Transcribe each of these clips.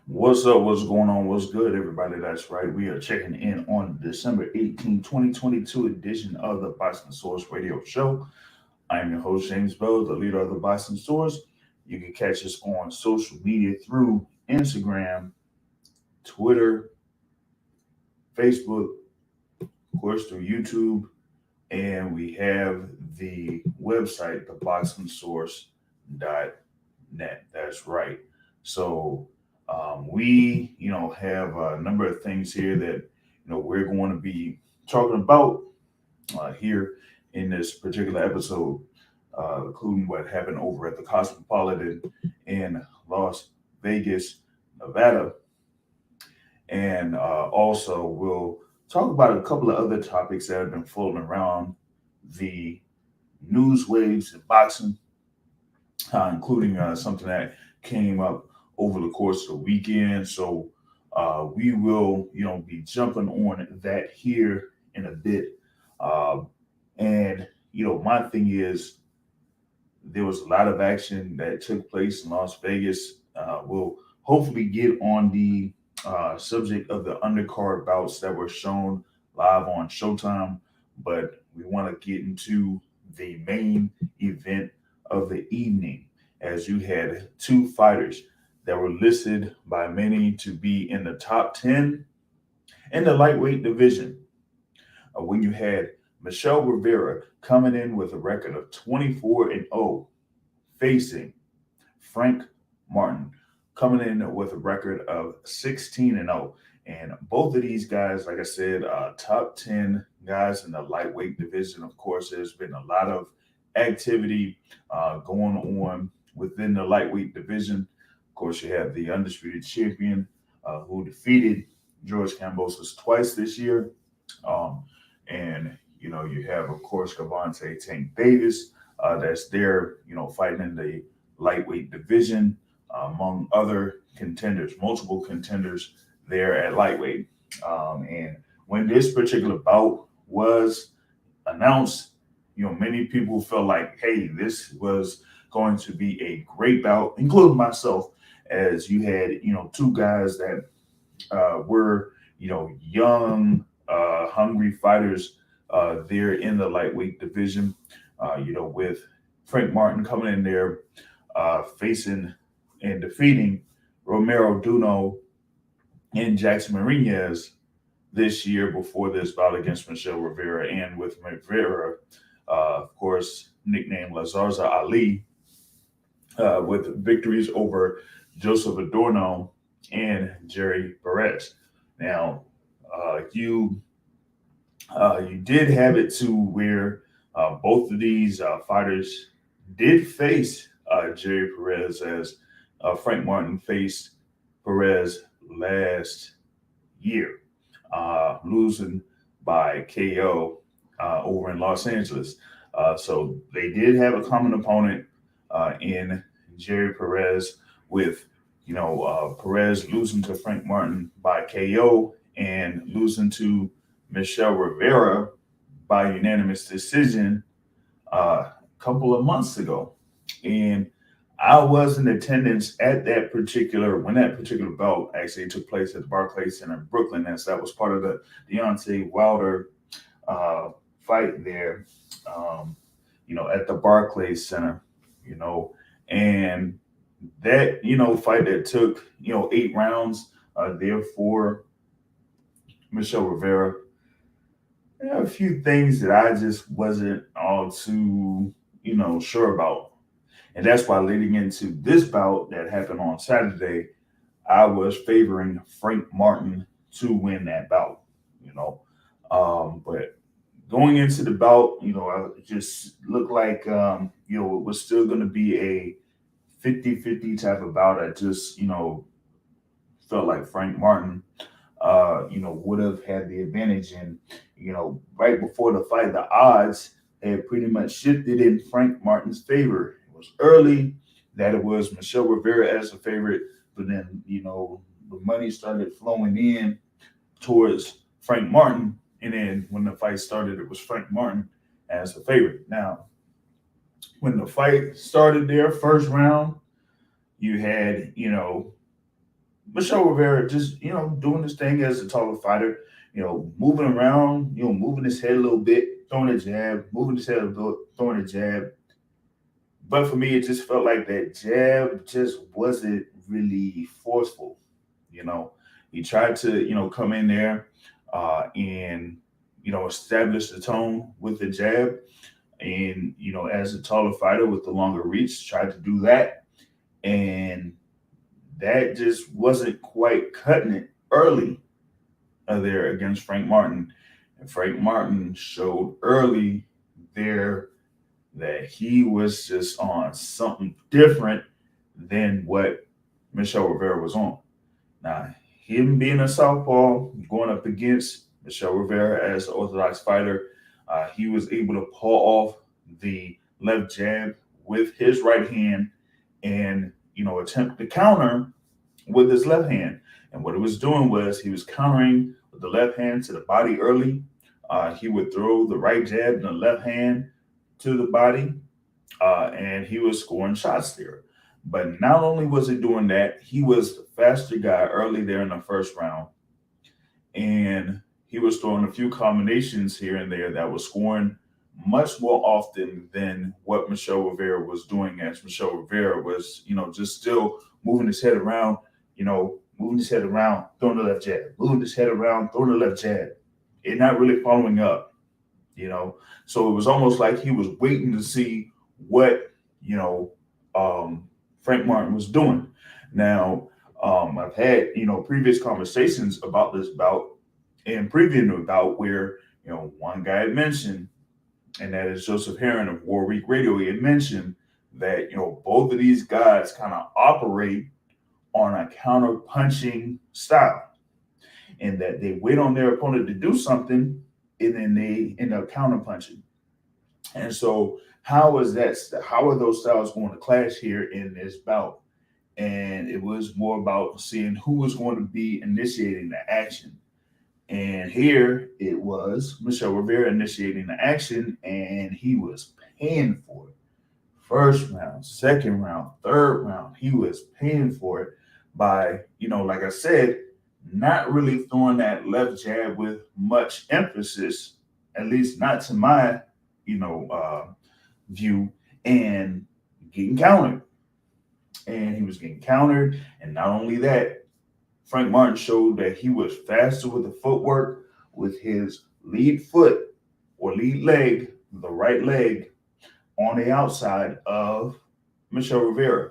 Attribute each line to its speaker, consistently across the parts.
Speaker 1: What's up? What's going on? What's good, everybody? That's right. We are checking in on December 18, 2022 edition of the Boston Source Radio Show. I am your host, James Bell, the leader of the Boston Source. You can catch us on social media through Instagram, Twitter, Facebook, of course, through YouTube, and we have the website, thebostonsource.net. That's right. So we have a number of things here that we're going to be talking about here in this particular episode, including what happened over at the Cosmopolitan in Las Vegas, Nevada, and also we'll talk about a couple of other topics that have been floating around the news waves in boxing, including something that came up over the course of the weekend. So we will, be jumping on that here in a bit. Uh, and my thing is, there was a lot of action that took place in Las Vegas. We'll hopefully get on the subject of the undercard bouts that were shown live on Showtime, but we want to get into the main event of the evening, as you had two fighters that were listed by many to be in the top 10 in the lightweight division. When you had Michel Rivera coming in with a record of 24-0, facing Frank Martin coming in with a record of 16-0. And both of these guys, like I said, top 10 guys in the lightweight division. Of course, there's been a lot of activity going on within the lightweight division. Of course, you have the undisputed champion who defeated George Kambosos twice this year. And you have, of course, Cavante Tank Davis that's there, fighting in the lightweight division, among other contenders, multiple contenders there at lightweight. And when this particular bout was announced, many people felt like, hey, this was going to be a great bout, including myself, as you had, two guys that were, young, hungry fighters there in the lightweight division, with Frank Martin coming in there, facing and defeating Romero Duno and Jackson Marinez this year before this bout against Michel Rivera, and with Rivera, of course, nicknamed Lazarza Ali, with victories over Joseph Adorno and Jerry Perez. Now, you did have it to where both of these fighters did face Jerry Perez, as Frank Martin faced Perez last year, losing by KO over in Los Angeles. So they did have a common opponent in Jerry Perez, with Perez losing to Frank Martin by KO and losing to Michel Rivera by unanimous decision a couple of months ago. And I was in attendance at when that particular bout actually took place at the Barclays Center in Brooklyn, as that was part of the Deontay Wilder fight there, at the Barclays Center, and that, fight that took, 8 rounds, therefore Michel Rivera. There are a few things that I just wasn't all too, sure about. And that's why leading into this bout that happened on Saturday, I was favoring Frank Martin to win that bout, But going into the bout, it just looked like, it was still going to be a 50-50 type of bout. I just, felt like Frank Martin, would have had the advantage. And, right before the fight, the odds had pretty much shifted in Frank Martin's favor. It was early that it was Michel Rivera as a favorite, but then, the money started flowing in towards Frank Martin. And then when the fight started, it was Frank Martin as a favorite. Now, when the fight started there, first round, you had, Michel Rivera just, doing his thing as a taller fighter, moving around, moving his head a little bit, throwing a jab, moving his head a little, throwing a jab. But for me, it just felt like that jab just wasn't really forceful. You know, he tried to, come in there and, establish the tone with the jab. And, as a taller fighter with the longer reach, tried to do that. And that just wasn't quite cutting it early there against Frank Martin. And Frank Martin showed early there that he was just on something different than what Michel Rivera was on. Now, him being a southpaw, going up against Michel Rivera as an orthodox fighter, he was able to pull off the left jab with his right hand and, attempt to counter with his left hand. And what he was doing was he was countering with the left hand to the body early. He would throw the right jab and the left hand to the body, and he was scoring shots there. But not only was he doing that, he was the faster guy early there in the first round. And he was throwing a few combinations here and there that was scoring much more often than what Michel Rivera was doing, as Michel Rivera was, just still moving his head around, moving his head around, throwing the left jab, moving his head around, throwing the left jab, and not really following up, you know. So it was almost like he was waiting to see what, Frank Martin was doing. Now, I've had, previous conversations about this bout and previewing the bout where, one guy had mentioned, and that is Joseph Heron of War Week Radio. He had mentioned that, both of these guys kind of operate on a counter punching style, and that they wait on their opponent to do something and then they end up counter punching. And so, how is that? How are those styles going to clash here in this bout? And it was more about seeing who was going to be initiating the action. And here it was Michel Rivera initiating the action, and he was paying for it. First round, second round, third round, he was paying for it by, like I said, not really throwing that left jab with much emphasis, at least not to my, view, and getting countered. And he was getting countered. And not only that, Frank Martin showed that he was faster with the footwork, with his lead foot or lead leg, the right leg, on the outside of Michel Rivera.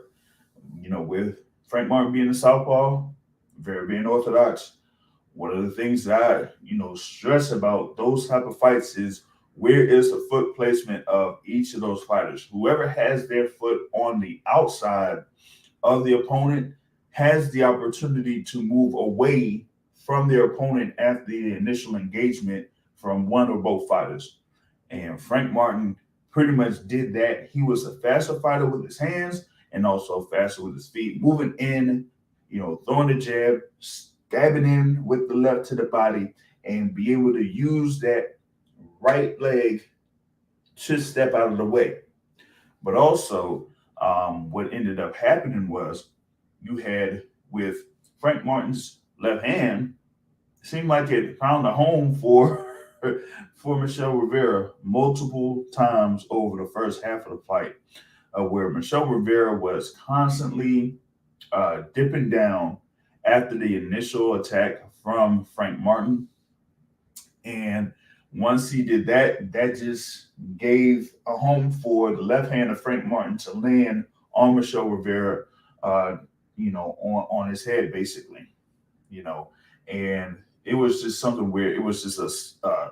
Speaker 1: With Frank Martin being a southpaw, Rivera being orthodox, one of the things that I, stress about those type of fights is where is the foot placement of each of those fighters. Whoever has their foot on the outside of the opponent has the opportunity to move away from their opponent after the initial engagement from one or both fighters. And Frank Martin pretty much did that. He was a faster fighter with his hands and also faster with his feet, moving in, throwing the jab, stabbing in with the left to the body, and be able to use that right leg to step out of the way. But also, what ended up happening was you had with Frank Martin's left hand, seemed like it found a home for for Michel Rivera multiple times over the first half of the fight, where Michel Rivera was constantly dipping down after the initial attack from Frank Martin. And once he did that, that just gave a home for the left hand of Frank Martin to land on Michel Rivera, on his head, basically, and it was just something where it was just a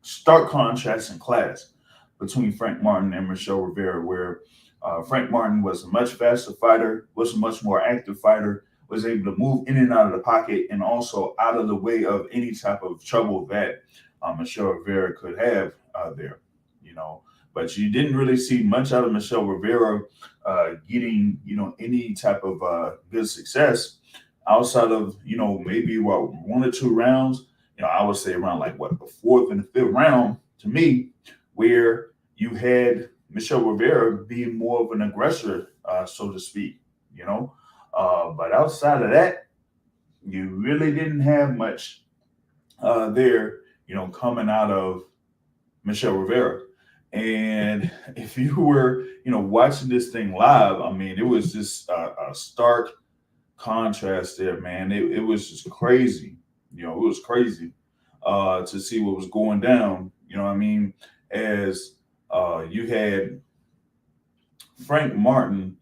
Speaker 1: stark contrast in class between Frank Martin and Michel Rivera, where Frank Martin was a much faster fighter, was a much more active fighter, was able to move in and out of the pocket and also out of the way of any type of trouble that Michel Rivera could have there, But you didn't really see much out of Michel Rivera getting, any type of good success outside of, maybe one or two rounds. I would say around like the fourth and the fifth round to me, where you had Michel Rivera being more of an aggressor, so to speak, But outside of that, you really didn't have much there, coming out of Michel Rivera. And if you were, watching this thing live, I mean, it was just a stark contrast there, man. It was just crazy. It was crazy to see what was going down. You know what I mean? As you had Frank Martin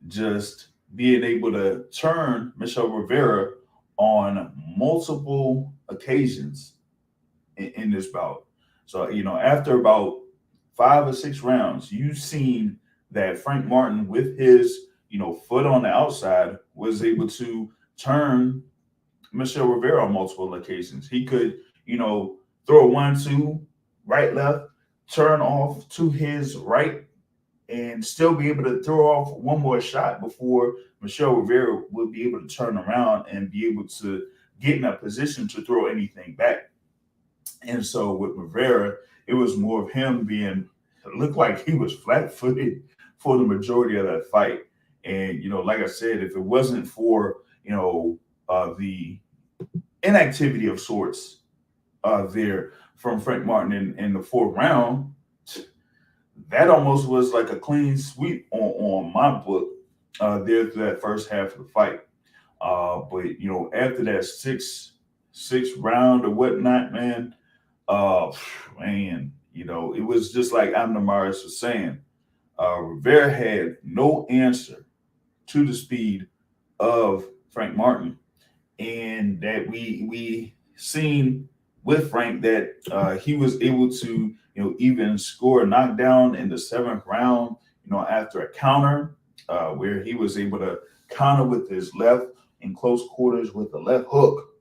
Speaker 1: just being able to turn Michel Rivera on multiple occasions in this bout. So, after about 5 or 6 rounds, you've seen that Frank Martin, with his, foot on the outside, was able to turn Michel Rivera on multiple occasions. He could, throw a 1-2, right, left, turn off to his right, and still be able to throw off one more shot before Michel Rivera would be able to turn around and be able to get in a position to throw anything back. And so with Rivera, it was more of him being, it looked like he was flat footed for the majority of that fight. And, like I said, if it wasn't for, the inactivity of sorts there from Frank Martin in the fourth round, that almost was like a clean sweep on my book there through that first half of the fight. But after that six round or whatnot, man, it was just like Amnamaris was saying. Rivera had no answer to the speed of Frank Martin, and that we seen with Frank that he was able to even score a knockdown in the seventh round. After a counter where he was able to counter with his left in close quarters with the left hook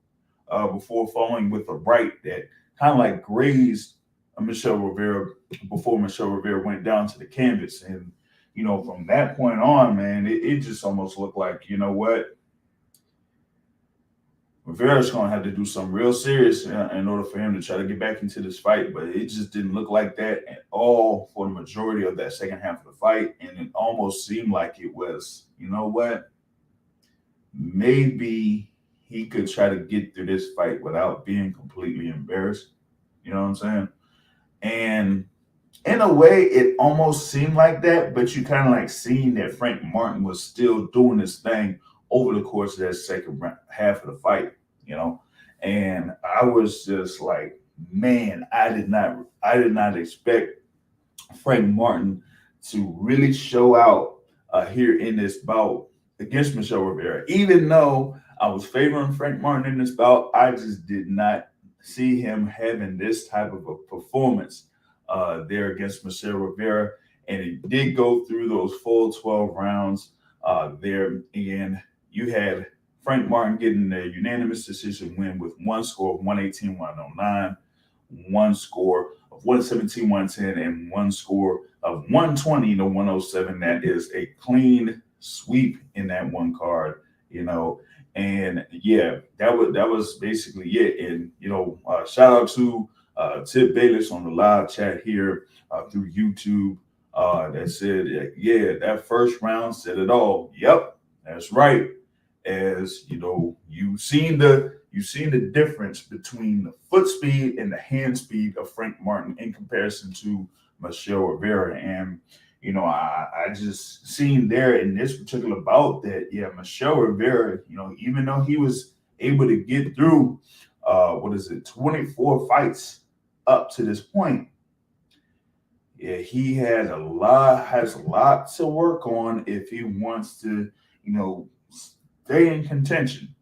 Speaker 1: before falling with the right that kind of like grazed Michel Rivera before Michel Rivera went down to the canvas. And, from that point on, man, it just almost looked like, what? Rivera's going to have to do something real serious in order for him to try to get back into this fight. But it just didn't look like that at all for the majority of that second half of the fight. And it almost seemed like it was, what? Maybe he could try to get through this fight without being completely embarrassed. You know what I'm saying? And in a way, it almost seemed like that, but you kind of like seeing that Frank Martin was still doing his thing over the course of that second half of the fight, And I was just like, man, I did not expect Frank Martin to really show out here in this bout against Michel Rivera. Even though I was favoring Frank Martin in this bout, I just did not see him having this type of a performance there against Michel Rivera. And it did go through those full 12 rounds there. And you had Frank Martin getting a unanimous decision win with one score of 118-109, one score of 117-110, and one score of 120-107. That is a clean sweep in that one card, And yeah, that was basically it. And shout out to Tip Bayless on the live chat here through YouTube that said, yeah, that first round said it all. Yep, that's right. As you've seen the difference between the foot speed and the hand speed of Frank Martin in comparison to Michel Rivera. And I just seen there in this particular bout that Michel Rivera, even though he was able to get through 24 fights up to this point, he has a lot to work on if he wants to, stay in contention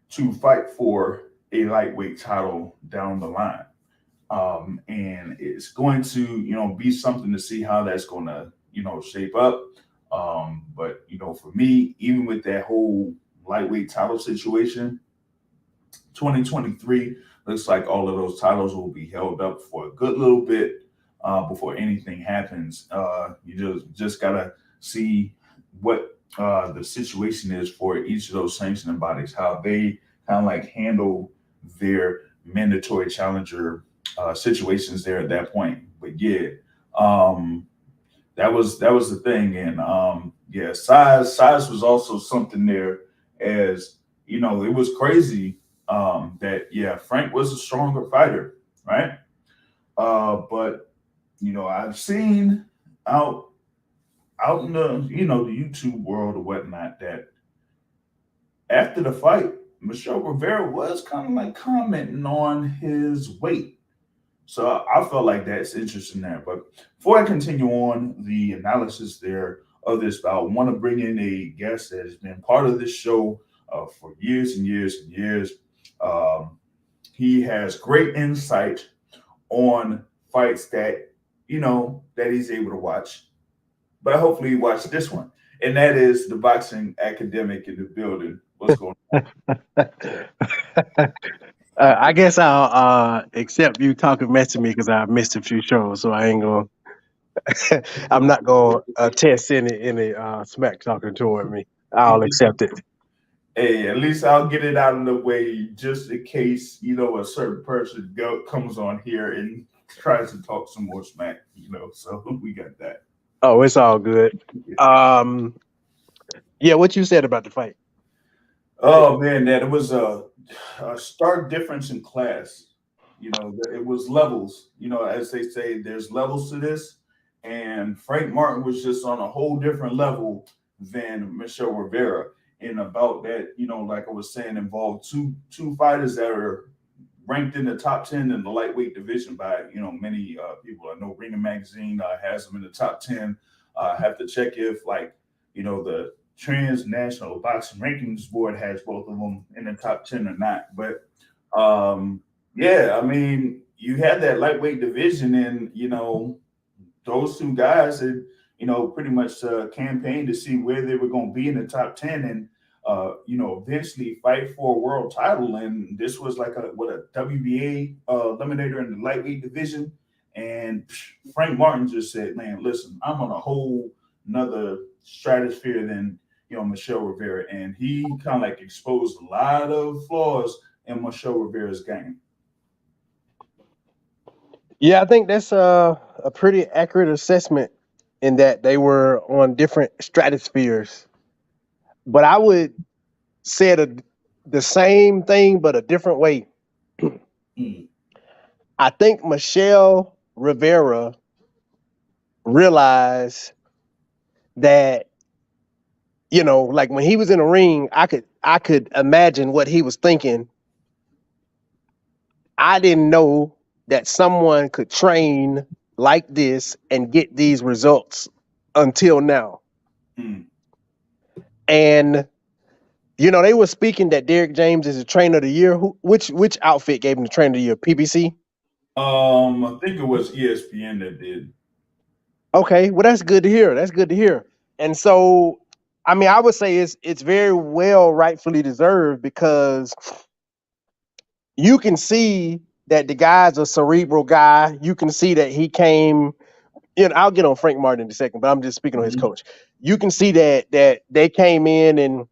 Speaker 1: to fight for a lightweight title down the line. And it's going to, be something to see how that's going to, shape up. But, for me, even with that whole lightweight title situation, 2023 looks like all of those titles will be held up for a good little bit before anything happens. You just got to see what the situation is for each of those sanctioning bodies, how they kind of like handle their mandatory challenger situations there at that point. But yeah, that was the thing. And size was also something there, as it was crazy that yeah, Frank was a stronger fighter, right? But I've seen out out in the the YouTube world or whatnot that after the fight, Michel Rivera was kind of like commenting on his weight. So I felt like that's interesting there. But before I continue on the analysis there of this bout, I want to bring in a guest that has been part of this show for years and years and years. Um, he has great insight on fights that that he's able to watch. But hopefully you watch this one, and that is the boxing academic in the building. What's going
Speaker 2: I guess I'll accept you talking mess to me because I missed a few shows, so I ain't gonna. I'm not gonna test any smack talking toward me. I'll
Speaker 1: on?
Speaker 2: accept it.
Speaker 1: Hey, at least I'll get it out of the way just in case, a certain person comes on here and tries to talk some more smack. So we got that.
Speaker 2: Oh, it's all good. Um, yeah, what you said about the fight?
Speaker 1: Oh man, that it was a stark difference in class. It was levels. As they say, there's levels to this, and Frank Martin was just on a whole different level than Michel Rivera. And about that, like I was saying, involved two fighters that are ranked in the top 10 in the lightweight division by many people. I know Ring Magazine has them in the top 10. I have to check if the Transnational Boxing Rankings Board has both of them in the top 10 or not. But yeah, I mean, you had that lightweight division, and those two guys had pretty much campaigned to see where they were going to be in the top 10, and eventually fight for a world title. And this was like a WBA eliminator in the lightweight division. And Frank Martin just said, "Man, listen, I'm on a whole another stratosphere than Michel Rivera," and he kind of like exposed a lot of flaws in Michel Rivera's game.
Speaker 2: Yeah, I think that's a pretty accurate assessment in that they were on different stratospheres. But I would say the same thing, but a different way.
Speaker 1: Mm.
Speaker 2: I think Michelle Rivera realized that like when he was in the ring, I could imagine what he was thinking. I didn't know that someone could train like this and get these results until now.
Speaker 1: Mm.
Speaker 2: And they were speaking that Derek James is a trainer of the year. Which outfit gave him the trainer of the year? PBC.
Speaker 1: I think it was ESPN that did.
Speaker 2: Okay, well that's good to hear. That's good to hear. And so, I mean, I would say it's very well rightfully deserved because you can see that the guy's a cerebral guy. You can see that he came. I'll get on Frank Martin in a second, but I'm just speaking on his
Speaker 1: Mm-hmm.
Speaker 2: coach. You can see that they came in and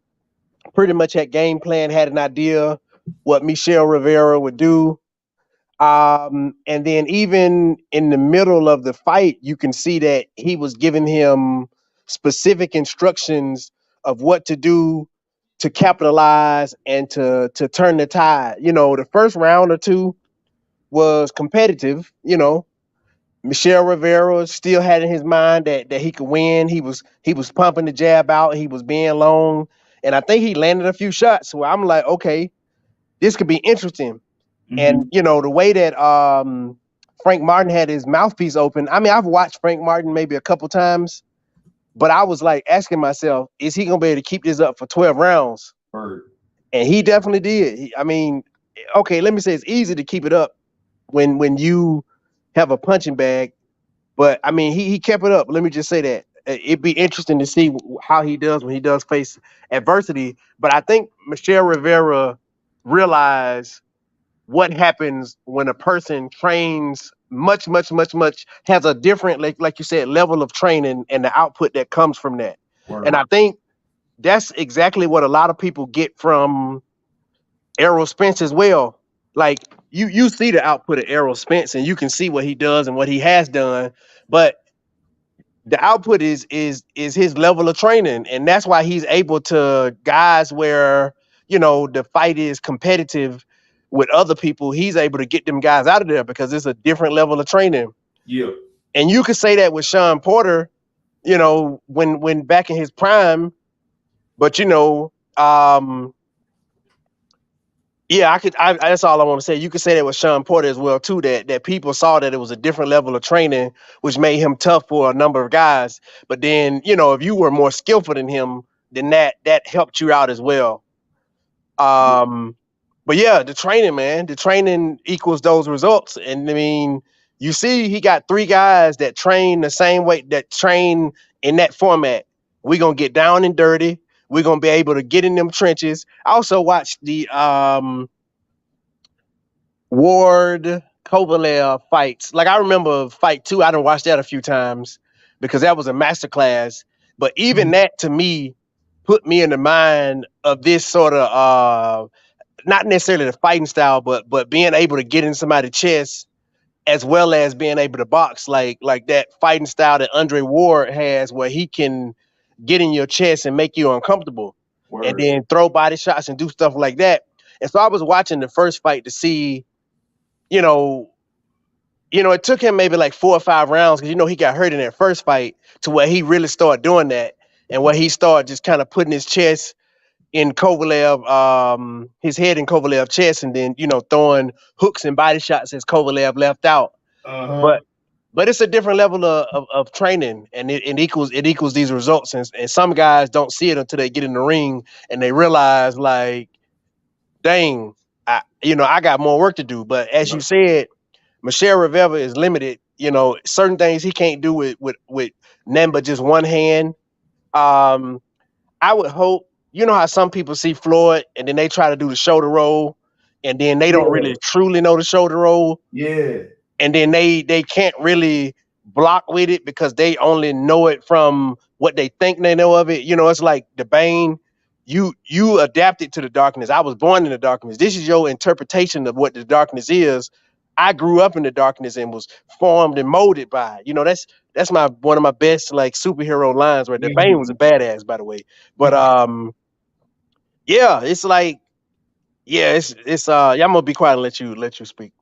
Speaker 2: pretty much had game plan, had an idea what Michel Rivera would do. And then even in the middle of the fight, you can see that he was giving him specific instructions of what to do to capitalize and to turn the tide. The first round or two was competitive. Michel Rivera still had in his mind that he could win. He was pumping the jab out. He was being long, and I think he landed a few shots. So I'm like, okay, this could be interesting. And
Speaker 1: Mm-hmm.
Speaker 2: the way that Frank Martin had his mouthpiece open. I mean, I've watched Frank Martin maybe a couple times, but I was like asking myself, is he gonna be able to keep this up for 12 rounds?
Speaker 1: Bird.
Speaker 2: And he definitely did. I mean, okay, let me say it's easy to keep it up when you have a punching bag. But I mean, he kept it up. Let me just say that it'd be interesting to see how he does when he does face adversity. But I think Michelle Rivera realized what happens when a person trains much, much, much, much has a different, like you said, level of training and the output that comes from that. And
Speaker 1: Word.
Speaker 2: I think that's exactly what a lot of people get from Errol Spence as well. Like you see the output of Errol Spence and you can see what he does and what he has done, but the output is his level of training, and that's why he's able to guys where the fight is competitive with other people, he's able to get them guys out of there because it's a different level of training.
Speaker 1: Yeah.
Speaker 2: And you could say that with Sean Porter, when back in his prime, but yeah, that's all I want to say. You could say that with Sean Porter as well too. That people saw that it was a different level of training, which made him tough for a number of guys. But then, if you were more skillful than him, then that helped you out as well. Um, but yeah, the training, man, the training equals those results. And I mean, you see, he got three guys that train the same way, that train in that format. We're gonna get down and dirty. We're gonna be able to get in them trenches. I also watched the Ward Kovalev fights. Like I remember fight two. I done watched that a few times because that was a masterclass. But even that to me put me in the mind of this sort of not necessarily the fighting style, but being able to get in somebody's chest as well as being able to box, like that fighting style that Andre Ward has, where he can get in your chest and make you uncomfortable, and
Speaker 1: Word.
Speaker 2: then throw body shots and do stuff like that. And so I was watching the first fight to see, you know, it took him maybe like 4 or 5 rounds because he got hurt in that first fight to where he really started doing that, and where he started just kind of putting his chest in Kovalev, his head in Kovalev chest, and then throwing hooks and body shots as Kovalev left out.
Speaker 1: Uh-huh.
Speaker 2: But it's a different level of training, and it equals these results. And some guys don't see it until they get in the ring and they realize, like, dang, I got more work to do. But as you
Speaker 1: Yep.
Speaker 2: said, Michel Rivera is limited. Certain things he can't do with nothing but just one hand. Um, I would hope, how some people see Floyd and then they try to do the shoulder roll and then they don't
Speaker 1: Yeah.
Speaker 2: really truly know the shoulder roll,
Speaker 1: Yeah.
Speaker 2: and then they can't really block with it because they only know it from what they think they know of it. It's like the Bane. You adapted to the darkness. I was born in the darkness. This is your interpretation of what the darkness is. I grew up in the darkness and was formed and molded by it. That's my one of my best like superhero lines where the Bane was a badass, by the way. But yeah, it's like, yeah, it's yeah, I'm gonna be quiet and let you speak.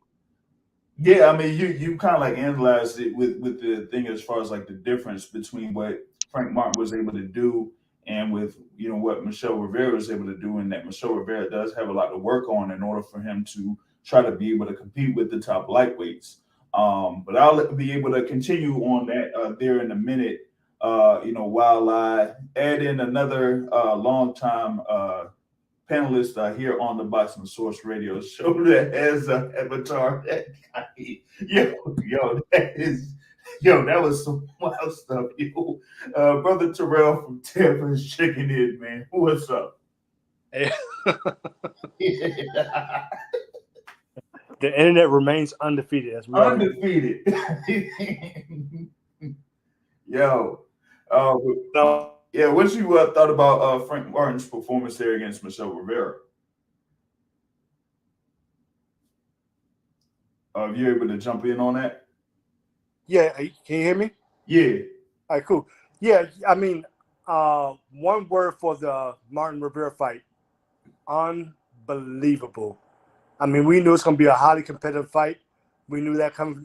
Speaker 1: Yeah, I mean, you kind of like analyzed it with the thing as far as like the difference between what Frank Martin was able to do and with what Michel Rivera was able to do, and that Michel Rivera does have a lot to work on in order for him to try to be able to compete with the top lightweights. But I'll be able to continue on that there in a minute. While I add in another long time panelist here on the Boxing Source Radio show that has an avatar. That guy, that was some wild stuff, yo. Brother Terrell from Tampa is checking in, man. What's up?
Speaker 3: Hey, the internet remains undefeated, as we all know.
Speaker 1: Undefeated. Yo. Uh,
Speaker 3: So,
Speaker 1: yeah, what you thought about Frank Martin's performance there against Michel Rivera? Are you able to jump in on that?
Speaker 3: yeah, can you hear me?
Speaker 1: Yeah.
Speaker 3: All right, cool. Yeah, I mean, one word for the Martin Rivera fight: unbelievable. I mean, we knew it's going to be a highly competitive fight. We knew that coming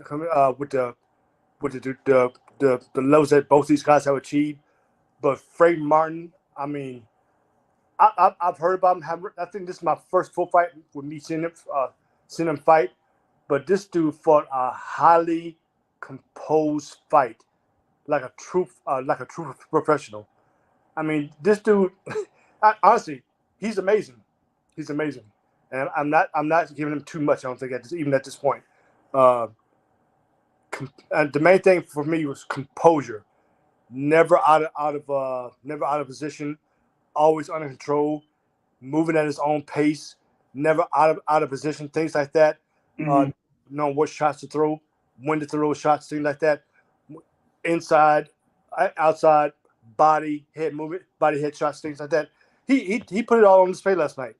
Speaker 3: with the levels that both these guys have achieved. But Frank Martin, I mean, I've heard about him. I think this is my first full fight with me seeing him fight. But this dude fought a highly composed fight, like a true professional. I mean, this dude, honestly, he's amazing. He's amazing, and I'm not giving him too much. I don't think even at this point. The main thing for me was composure. Never out of position, always under control, moving at his own pace, never out of position, things like that.
Speaker 1: Mm-hmm.
Speaker 3: Knowing what shots to throw, when to throw shots, things like that. Inside, outside, body, head movement, body, head shots, things like that. He put it all on display last night,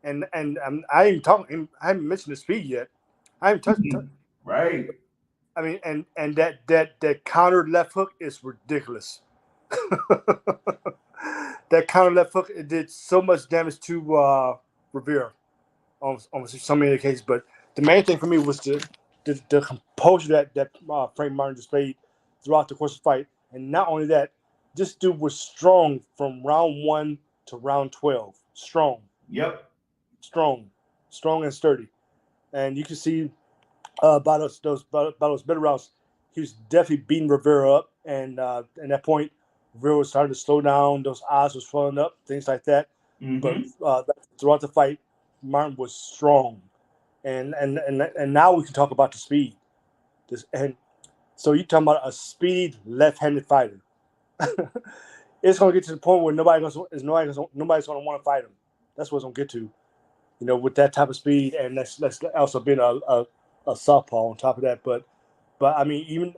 Speaker 3: and I ain't talking. I haven't mentioned the speed yet. I haven't touched.
Speaker 1: Right.
Speaker 3: I mean, and that counter left hook is ridiculous. That counter left hook, it did so much damage to Rivera on so many occasions. But the main thing for me was the composure that Frank Martin displayed throughout the course of the fight. And not only that, this dude was strong from round 1 to round 12. Strong.
Speaker 1: Yep.
Speaker 3: Strong and sturdy. And you can see by those better rounds, he was definitely beating Rivera up. And at that point, Rivera was starting to slow down. Those eyes were swelling up, things like that.
Speaker 1: Mm-hmm.
Speaker 3: But throughout the fight, Martin was strong. And now we can talk about the speed. And so you're talking about a speed left-handed fighter. It's going to get to the point where nobody's going to want to fight him. That's what it's going to get to, with that type of speed, and that's also been a southpaw on top of that. But I mean,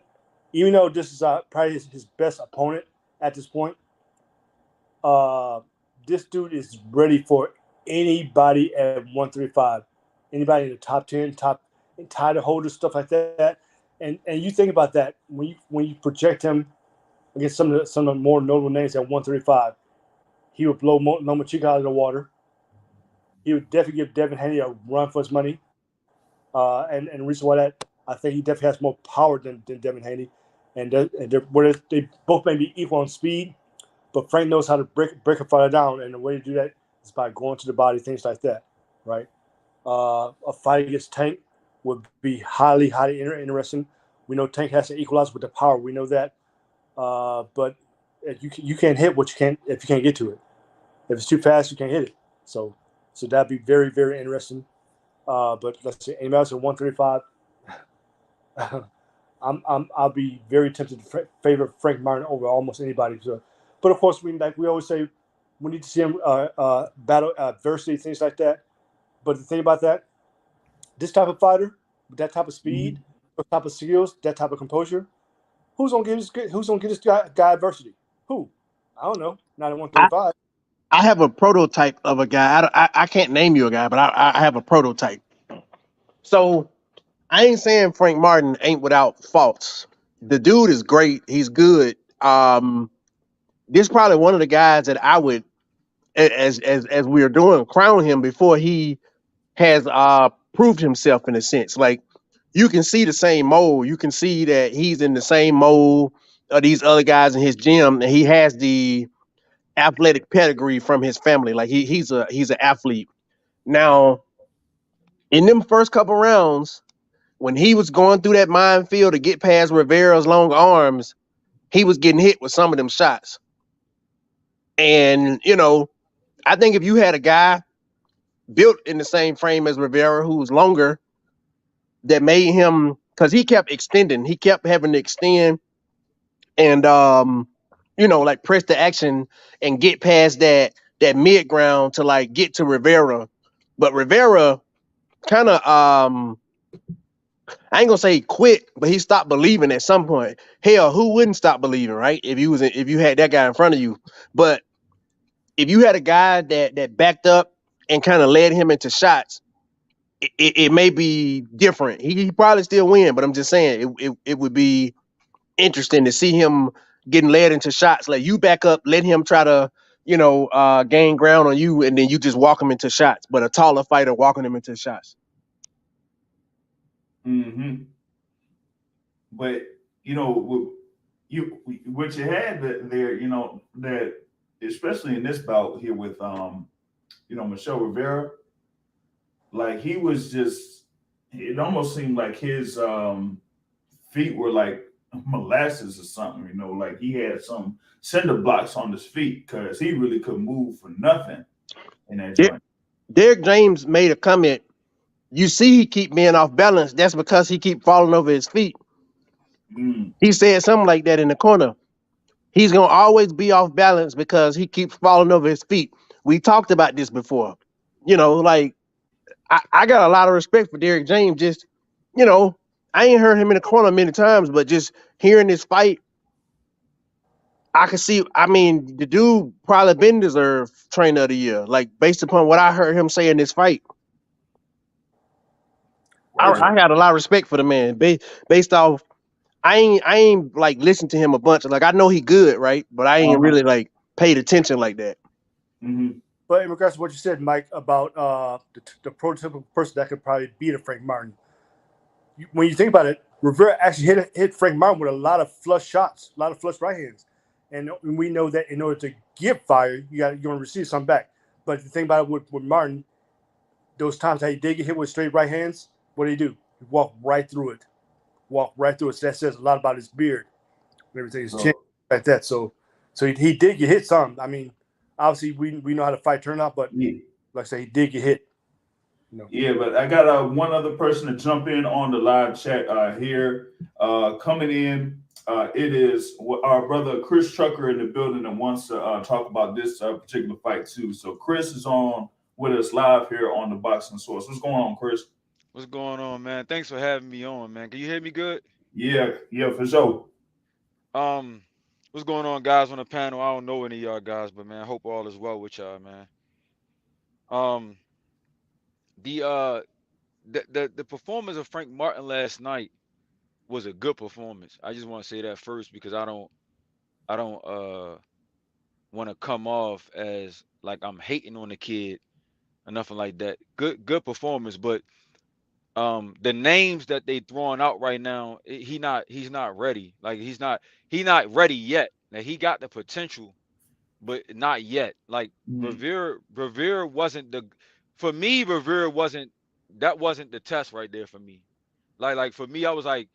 Speaker 3: even though this is probably his best opponent at this point, this dude is ready for anybody at 135, anybody in the top 10, top title holders, stuff like that. And you think about that when you project him against some of the more notable names at 135, he would blow Lomachenko out of the water. He would definitely give Devin Haney a run for his money. And the reason why that, I think he definitely has more power than Devin Haney. And they both may be equal on speed, but Frank knows how to break a fighter down. And the way to do that is by going to the body, things like that, right? A fight against Tank would be highly, highly interesting. We know Tank has to equalize with the power. We know that. But if you can't hit what you can't if you can't get to it. If it's too fast, you can't hit it. So that'd be very, very interesting. But let's see, anybody else at 135? I'll be very tempted to favor Frank Martin over almost anybody. So, but of course, we always say, we need to see him battle adversity, things like that. But the thing about that, this type of fighter with that type of speed, those type of skills, that type of composure, who's gonna get this guy adversity? Who? I don't know. Not at 135.
Speaker 2: I have a prototype of a guy. I can't name you a guy, but I have a prototype. So I ain't saying Frank Martin ain't without faults. The dude is great. He's good. This is probably one of the guys that I would, as we are doing, crown him before he has proved himself in a sense. Like, you can see the same mold. You can see that he's in the same mold of these other guys in his gym, and he has the athletic pedigree from his family. Like, he's an athlete. Now, in them first couple rounds, when he was going through that minefield to get past Rivera's long arms, he was getting hit with some of them shots. And, I think if you had a guy built in the same frame as Rivera, who was longer, that made him, because he kept extending, he kept having to extend and, like, press the action and get past that mid ground to, like, get to Rivera. But Rivera kind of, I ain't gonna say he quit, but he stopped believing at some point. Hell, who wouldn't stop believing, right? If you had that guy in front of you. But if you had a guy that backed up and kind of led him into shots, it may be different. He probably still win, but I'm just saying it would be interesting to see him getting led into shots. Like, you back up, let him try to, gain ground on you, and then you just walk him into shots. But a taller fighter walking him into shots.
Speaker 1: Mm-hmm. But what you had there, that especially in this bout here with Michel Rivera, like, he was just, it almost seemed like his feet were like molasses or something, like he had some cinder blocks on his feet because he really couldn't move for nothing in that joint.
Speaker 2: Derek James made a comment. You see he keep being off balance. That's because he keep falling over his feet. He said something like that in the corner. He's going to always be off balance because he keeps falling over his feet. We talked about this before. Like, I got a lot of respect for Derek James. Just, I ain't heard him in the corner many times, but just hearing this fight, I can see, the dude probably been deserved trainer of the year, like, based upon what I heard him say in this fight. I had a lot of respect for the man based off. I ain't like listened to him a bunch. Like, I know he good, right? But I ain't really like paid attention like that.
Speaker 1: Mm-hmm.
Speaker 3: But in regards to what you said, Mike, about the prototypical person that could probably beat a Frank Martin, when you think about it, Rivera actually hit Frank Martin with a lot of flush shots, a lot of flush right hands, and we know that in order to give fire, you're going to receive some back. But the thing about it with Martin, those times that he did get hit with straight right hands, what did he do? He walked right through it, So that says a lot about his beard and everything, his chin,
Speaker 1: So
Speaker 3: like that. So he did get hit some. I mean, obviously we know how the fight turned out, but
Speaker 1: yeah.
Speaker 3: like I say, he did get hit.
Speaker 1: Yeah, but I got one other person to jump in on the live chat here. Coming in, it is our brother Chris Trucker in the building and wants to talk about this particular fight too. So Chris is on with us live here on the Boxing Source. What's going on, Chris?
Speaker 4: What's going on, man? Thanks for having me on, man. Can you hear me good?
Speaker 1: Yeah, yeah, for sure.
Speaker 4: Um, what's going on, guys on the panel? I don't know any of y'all guys, but man, I hope all is well with y'all, man. Um, the uh, the performance of Frank Martin last night was a good performance. I just want to say that first because I don't want to come off as like I'm hating on the kid or nothing like that. Good performance, but the names that they throwing out right now, he's not ready. Like he not ready yet. Now he got the potential, but not yet. Like
Speaker 1: Mhm.
Speaker 4: Rivera wasn't the for me, Rivera wasn't that wasn't the test right there for me. Like for me, I was like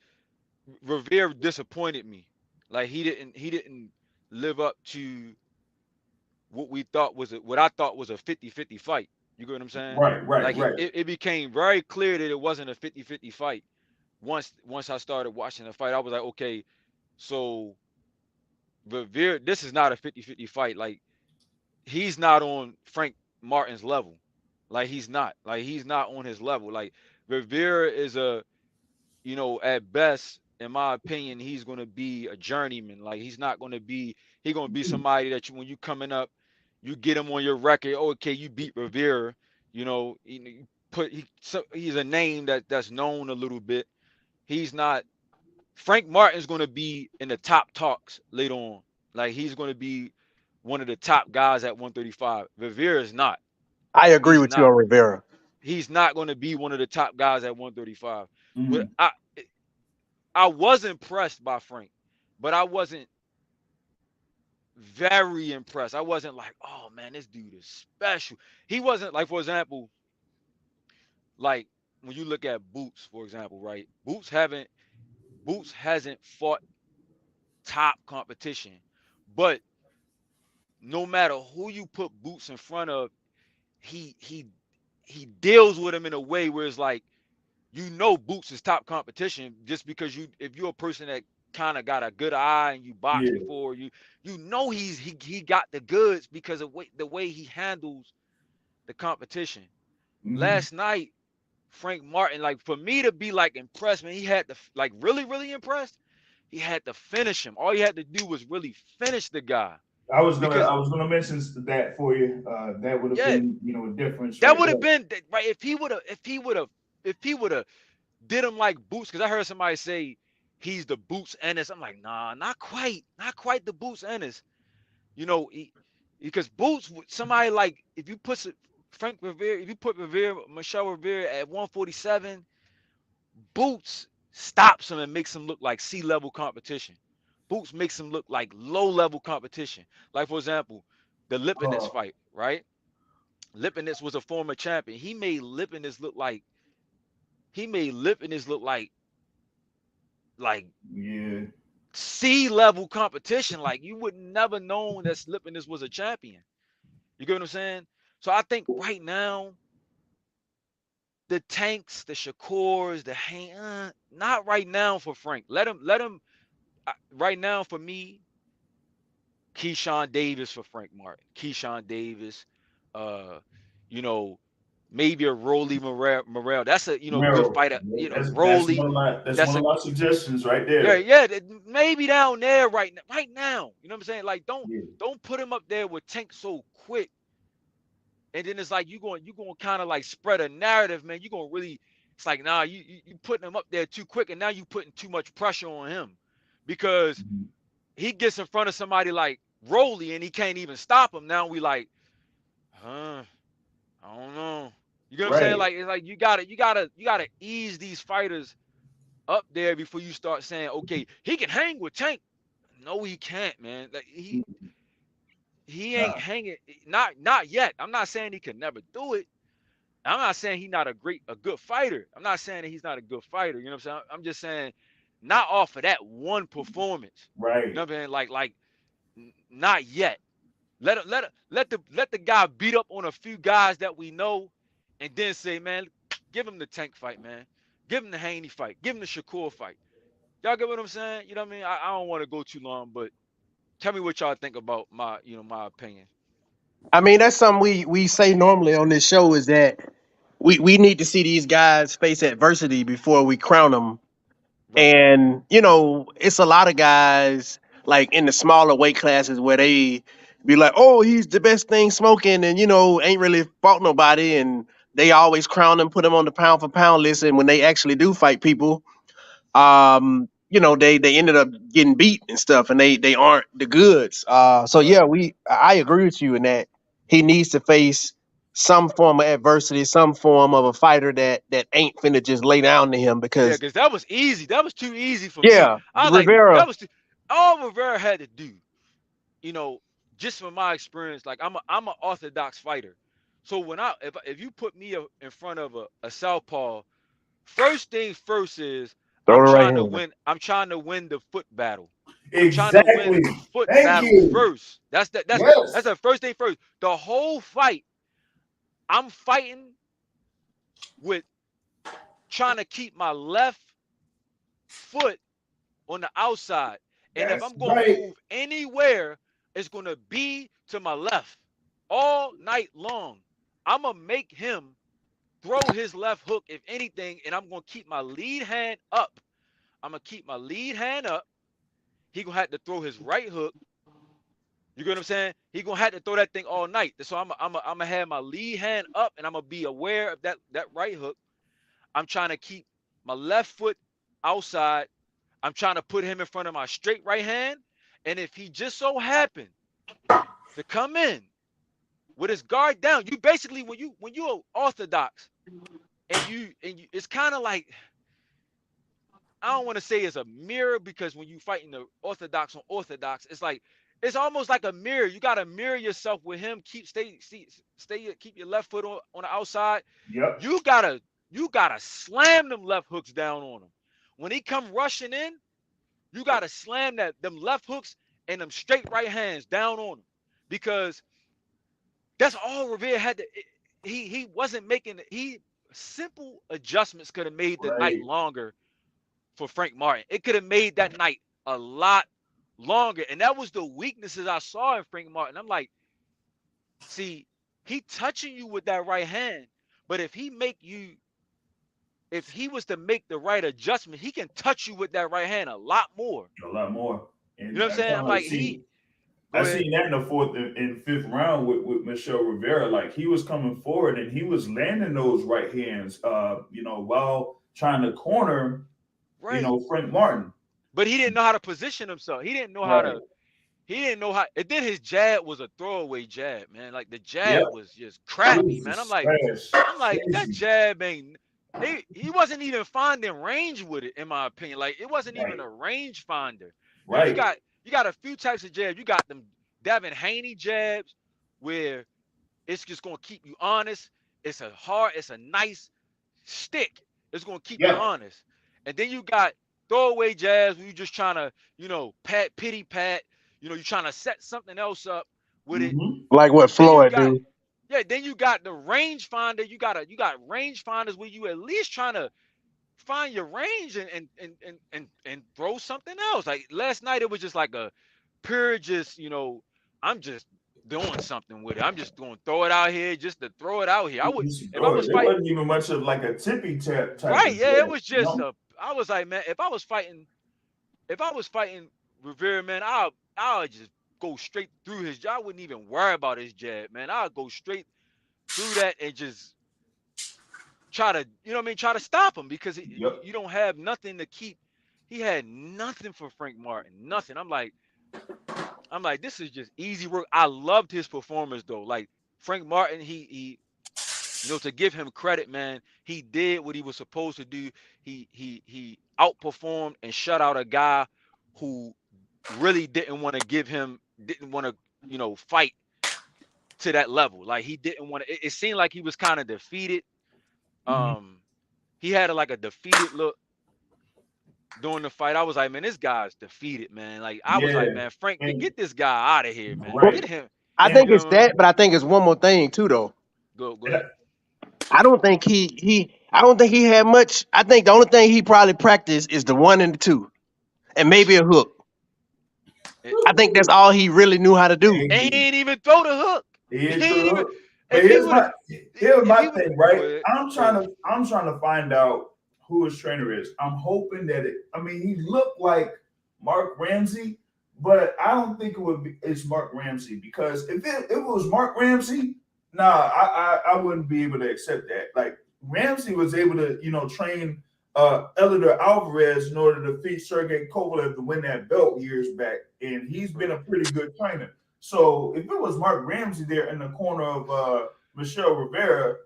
Speaker 4: Rivera disappointed me. Like he didn't live up to what we thought was what I thought was a 50-50 fight. You get what I'm saying?
Speaker 1: Right, right,
Speaker 4: Like
Speaker 1: right.
Speaker 4: it became very clear that it wasn't a 50-50 fight. Once I started watching the fight, I was like, okay, so Rivera, this is not a 50-50 fight. Like he's not on Frank Martin's level. Like he's not. Like he's not on his level. Like Rivera is at best, in my opinion, he's gonna be a journeyman. Like he's gonna be somebody that when you coming up, you get him on your record. Oh, okay, you beat Rivera. He's a name that's known a little bit. He's not. Frank Martin's gonna be in the top talks later on. Like he's gonna be one of the top guys at 135. Rivera is not.
Speaker 2: I agree
Speaker 4: He's
Speaker 2: with you
Speaker 4: not.
Speaker 2: on Rivera.
Speaker 4: He's not going to be one of the top guys at 135. But
Speaker 1: Mhm.
Speaker 4: I was impressed by Frank, but I wasn't very impressed. I wasn't like, oh man, this dude is special. He wasn't like, for example, like when you look at Boots, for example, right? Boots hasn't fought top competition, but no matter who you put Boots in front of, he he he deals with him in a way where it's like Boots is top competition just because if you're a person that kind of got a good eye and you boxed
Speaker 1: Yeah.
Speaker 4: before he got the goods because of the way he handles the competition.
Speaker 1: Mhm.
Speaker 4: Last night, Frank Martin, like for me to be like impressed, man, he had to like really impressed. He had to finish him. All he had to do was really finish the guy
Speaker 1: I
Speaker 4: because
Speaker 1: was gonna mention that for you. That would have
Speaker 4: yeah,
Speaker 1: been a difference
Speaker 4: that
Speaker 1: right
Speaker 4: would have
Speaker 1: there.
Speaker 4: been right if he would have did him like Boots, because I heard somebody say he's the Boots Ennis. I'm like, nah, not quite the Boots Ennis. Because Boots, somebody like if you put Frank Rivera, if you put Michel Rivera at 147, Boots stops him and makes him look like C-level competition. Boots makes him look like low-level competition. Like for example, the Lipinets
Speaker 1: Uh,
Speaker 4: fight, right? Lipinets was a former champion. He made Lipinets look like
Speaker 1: yeah.
Speaker 4: C-level competition. Like you would never known that Lipinets was a champion. You get what I'm saying? So I think right now the Tanks, the Shakurs, not right now for Frank. Let him. Right now for me, Keyshawn Davis for Frank Martin. Keyshawn Davis, uh, you know, maybe a Rolly Morel. That's a good
Speaker 1: Merrill.
Speaker 4: fighter.
Speaker 1: That's
Speaker 4: Rolly.
Speaker 1: that's
Speaker 4: That's
Speaker 1: one
Speaker 4: a
Speaker 1: of my suggestions right
Speaker 4: Yeah,
Speaker 1: there.
Speaker 4: yeah, maybe down there right now. Right now, you know what I'm saying? Like,
Speaker 1: Yeah.
Speaker 4: don't put him up there with Tank so quick, and then it's like you going to kind of like spread a narrative, man. You going to really, it's like nah, you putting him up there too quick, and now you putting too much pressure on him, because
Speaker 1: Mhm.
Speaker 4: he gets in front of somebody like Rolly and he can't even stop him. Now we like, I don't know. You get what I'm saying?
Speaker 1: Right.
Speaker 4: Like it's like you gotta ease these fighters up there before you start saying, okay, he can hang with Tank. No, he can't, man. Like he ain't
Speaker 1: Nah.
Speaker 4: hanging. Not yet. I'm not saying he can never do it. I'm not saying he's not a good fighter. I'm not saying that he's not a good fighter. You know what I'm saying? I'm just saying not off of that one performance. You know
Speaker 1: Right.
Speaker 4: what I'm saying? Like not yet. Let the guy beat up on a few guys that we know, and then say, man, give him the Tank fight, man. Give him the Haney fight. Give him the Shakur fight. Y'all get what I'm saying? You know what I mean? I don't want to go too long, but tell me what y'all think about my opinion.
Speaker 2: I mean, that's something we say normally on this show is that we need to see these guys face adversity before we crown them.
Speaker 4: Right.
Speaker 2: And it's a lot of guys like in the smaller weight classes where they be like, "Oh, he's the best thing smoking," and ain't really fought nobody, and they always crown him, put him on the pound for pound list, and when they actually do fight people, they ended up getting beat and stuff, and they aren't the goods. So
Speaker 1: Right.
Speaker 2: yeah, I agree with you in that he needs to face some form of adversity, some form of a fighter that ain't finna just lay down to him
Speaker 4: Yeah,
Speaker 2: because
Speaker 4: because that was easy. That was too easy for me.
Speaker 2: yeah,
Speaker 4: I was like,
Speaker 2: Rivera.
Speaker 4: that was too, all Rivera had to do, you know, just from my experience. Like I'm an orthodox fighter. So when if you put me in front of a southpaw, first things first is
Speaker 2: Throw the right hand.
Speaker 4: I'm trying to win the foot battle. I'm trying to win
Speaker 1: Exactly.
Speaker 4: the foot
Speaker 1: Thank
Speaker 4: battle
Speaker 1: you.
Speaker 4: first. That's
Speaker 1: Yes.
Speaker 4: the first thing first. The whole fight, I'm fighting with trying to keep my left foot on the outside. And if
Speaker 1: That's
Speaker 4: I'm going to
Speaker 1: right.
Speaker 4: move anywhere, it's going to be to my left all night long. I'm going to make him throw his left hook, if anything, and I'm going to keep my lead hand up. I'm going to keep my lead hand up. He going to have to throw his right hook. You get what I'm saying? He going to have to throw that thing all night. So I'm going to have my lead hand up, and I'm going to be aware of that right hook. I'm trying to keep my left foot outside. I'm trying to put him in front of my straight right hand. And if he just so happened to come in with his guard down, you basically when you're orthodox and you it's kind of like, I don't want to say it's a mirror, because when you fighting the orthodox on orthodox, it's like it's almost like a mirror. You gotta mirror yourself with him. Keep your left foot on the outside.
Speaker 1: Yep.
Speaker 4: You gotta slam them left hooks down on him. When he come rushing in, you gotta slam them left hooks and them straight right hands down on him, because that's all Rivera had to. He wasn't making he simple adjustments could have made the night
Speaker 1: Right.
Speaker 4: longer for Frank Martin. It could have made that night a lot longer, and that was the weaknesses I saw in Frank Martin. I'm like, see, he touching you with that right hand, but if he was to make the right adjustment, he can touch you with that right hand a lot more.
Speaker 1: A lot more.
Speaker 4: You know
Speaker 1: And
Speaker 4: what I'm saying? I'm like, he
Speaker 1: I
Speaker 4: go ahead.
Speaker 1: seen that in the fourth and fifth round with Michel Rivera. Like he was coming forward and he was landing those right hands, while trying to corner,
Speaker 4: Right.
Speaker 1: Frank Martin.
Speaker 4: But he didn't know how to position himself.
Speaker 1: Right.
Speaker 4: He didn't know how, and then his jab was a throwaway jab, man. Like the
Speaker 1: Yep.
Speaker 4: jab was just
Speaker 1: It
Speaker 4: crappy,
Speaker 1: was
Speaker 4: man.
Speaker 1: just trash.
Speaker 4: I'm like, that
Speaker 1: Crazy.
Speaker 4: jab ain't he wasn't even finding range with it, in my opinion. Like it wasn't even
Speaker 1: Right.
Speaker 4: a range finder. You know, you
Speaker 1: Right.
Speaker 4: got you got a few types of jabs. You got them Devin Haney jabs where it's just gonna keep you honest. It's a nice stick. It's gonna keep you
Speaker 1: Yeah.
Speaker 4: honest. And then you got throwaway jabs where you just trying to, pity pat. You're trying to set something else up with it.
Speaker 1: Mm-hmm.
Speaker 2: Like what
Speaker 4: Then you
Speaker 2: Floyd
Speaker 4: got
Speaker 2: do.
Speaker 4: yeah, then you got the range finder. You got range finders where you at least trying to find your range and throw something else. Like last night it was just like a pure just, I'm just doing something with it. I'm just going to throw it out here just to throw it out here. I would
Speaker 1: Just
Speaker 4: if I
Speaker 1: throw
Speaker 4: was
Speaker 1: it. It
Speaker 4: fighting
Speaker 1: wasn't even much of like a tippy tap type
Speaker 4: right,
Speaker 1: of
Speaker 4: yeah, it
Speaker 1: jab.
Speaker 4: was just I was like, man, if I was fighting Rivera, man, I'll just go straight through his jab. I wouldn't even worry about his jab, man. I'll go straight through that and just try to, try to stop him, because
Speaker 1: Yep.
Speaker 4: you don't have nothing to keep. He had nothing for Frank Martin, nothing. I'm like, this is just easy work. I loved his performance though. Like Frank Martin, he to give him credit, man, he did what he was supposed to do. He outperformed and shut out a guy who really didn't want to, fight to that level. Like he didn't want to. It seemed like he was kind of defeated.
Speaker 1: Hmm.
Speaker 4: He had like a defeated look during the fight. I was like, man, this guy's defeated, man. Like I was like,
Speaker 1: Yeah,
Speaker 4: man, Frank,
Speaker 1: and
Speaker 4: get this guy out of here, man.
Speaker 2: Well,
Speaker 1: right,
Speaker 4: Get him.
Speaker 2: I
Speaker 1: and
Speaker 2: think
Speaker 4: You
Speaker 2: it's
Speaker 4: know,
Speaker 2: that, but I think it's one more thing too, though.
Speaker 4: go
Speaker 1: and
Speaker 4: ahead.
Speaker 2: I don't think I don't think he had much. I think the only thing he probably practiced is the one and the two, and maybe a hook.
Speaker 4: It,
Speaker 2: I think that's all he really knew how to do.
Speaker 4: and he
Speaker 1: he
Speaker 4: ain't even throw the hook. He
Speaker 1: is
Speaker 4: ain't even.
Speaker 1: true. But
Speaker 4: If he would have,
Speaker 1: here's
Speaker 4: if
Speaker 1: my
Speaker 4: he would,
Speaker 1: thing,
Speaker 4: go
Speaker 1: right?
Speaker 4: ahead,
Speaker 1: I'm
Speaker 4: go ahead.
Speaker 1: trying to find out who his trainer is. I'm hoping that I mean, he looked like Mark Ramsey, but I don't think it's Mark Ramsey because if it was Mark Ramsey, nah, I wouldn't be able to accept that. Like Ramsey was able to, train Eldar Alvarez in order to defeat Sergey Kovalev to win that belt years back, and he's been
Speaker 4: Right.
Speaker 1: a pretty good trainer. So if it was Mark Ramsey there in the corner of Michel Rivera,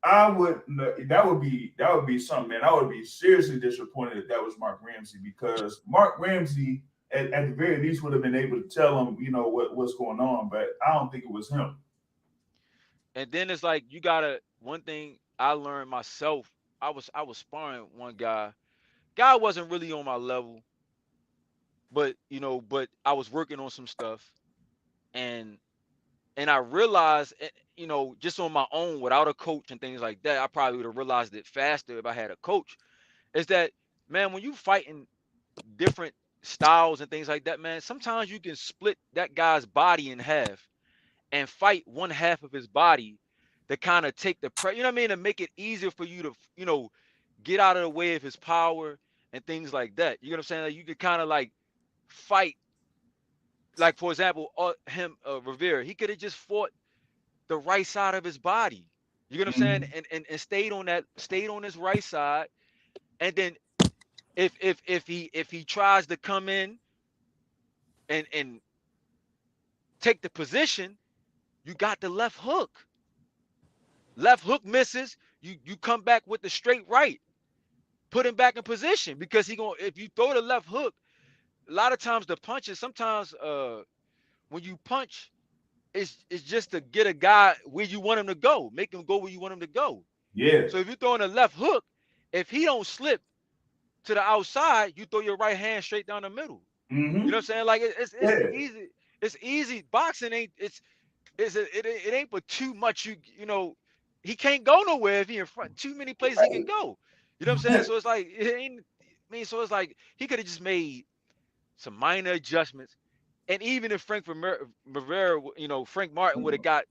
Speaker 1: I would that would be something, man. I would be seriously disappointed if that was Mark Ramsey because Mark Ramsey at the very least would have been able to tell him, what's going on, but I don't think it was him.
Speaker 4: And then it's like you gotta. One thing I learned myself. I was sparring one guy. Guy wasn't really on my level, but but I was working on some stuff, and I realized, just on my own without a coach and things like that, I probably would have realized it faster if I had a coach. Is that, man, when you fighting different styles and things like that, man, sometimes you can split that guy's body in half and fight one half of his body to kind of take the pressure, you know what I mean, to make it easier for you to, get out of the way of his power and things like that. You know what I'm saying? Like you could kind of like fight, like for example, Rivera, he could have just fought the right side of his body. You get what I'm saying?
Speaker 1: Mhm.
Speaker 4: And stayed on his right side. And then if he tries to come in and take the position, you got the left hook. Left hook misses, you come back with the straight right. Put him back in position because if you throw the left hook, a lot of times the punches, sometimes when you punch, it's just to get a guy where you want him to go, make him go where you want him to go.
Speaker 1: Yeah.
Speaker 4: So if you're throwing a left hook, if he don't slip to the outside, you throw your right hand straight down the middle. You know what
Speaker 1: Hmm.
Speaker 4: I'm saying? Like it's
Speaker 1: Yeah.
Speaker 4: easy. It's easy. Boxing ain't it ain't but too much. He can't go nowhere if he in front. Too many places he can go. You know what I'm saying? So it's like it ain't. I mean, so it's like he could have just made some minor adjustments. And even if Rivera, Frank Martin would have got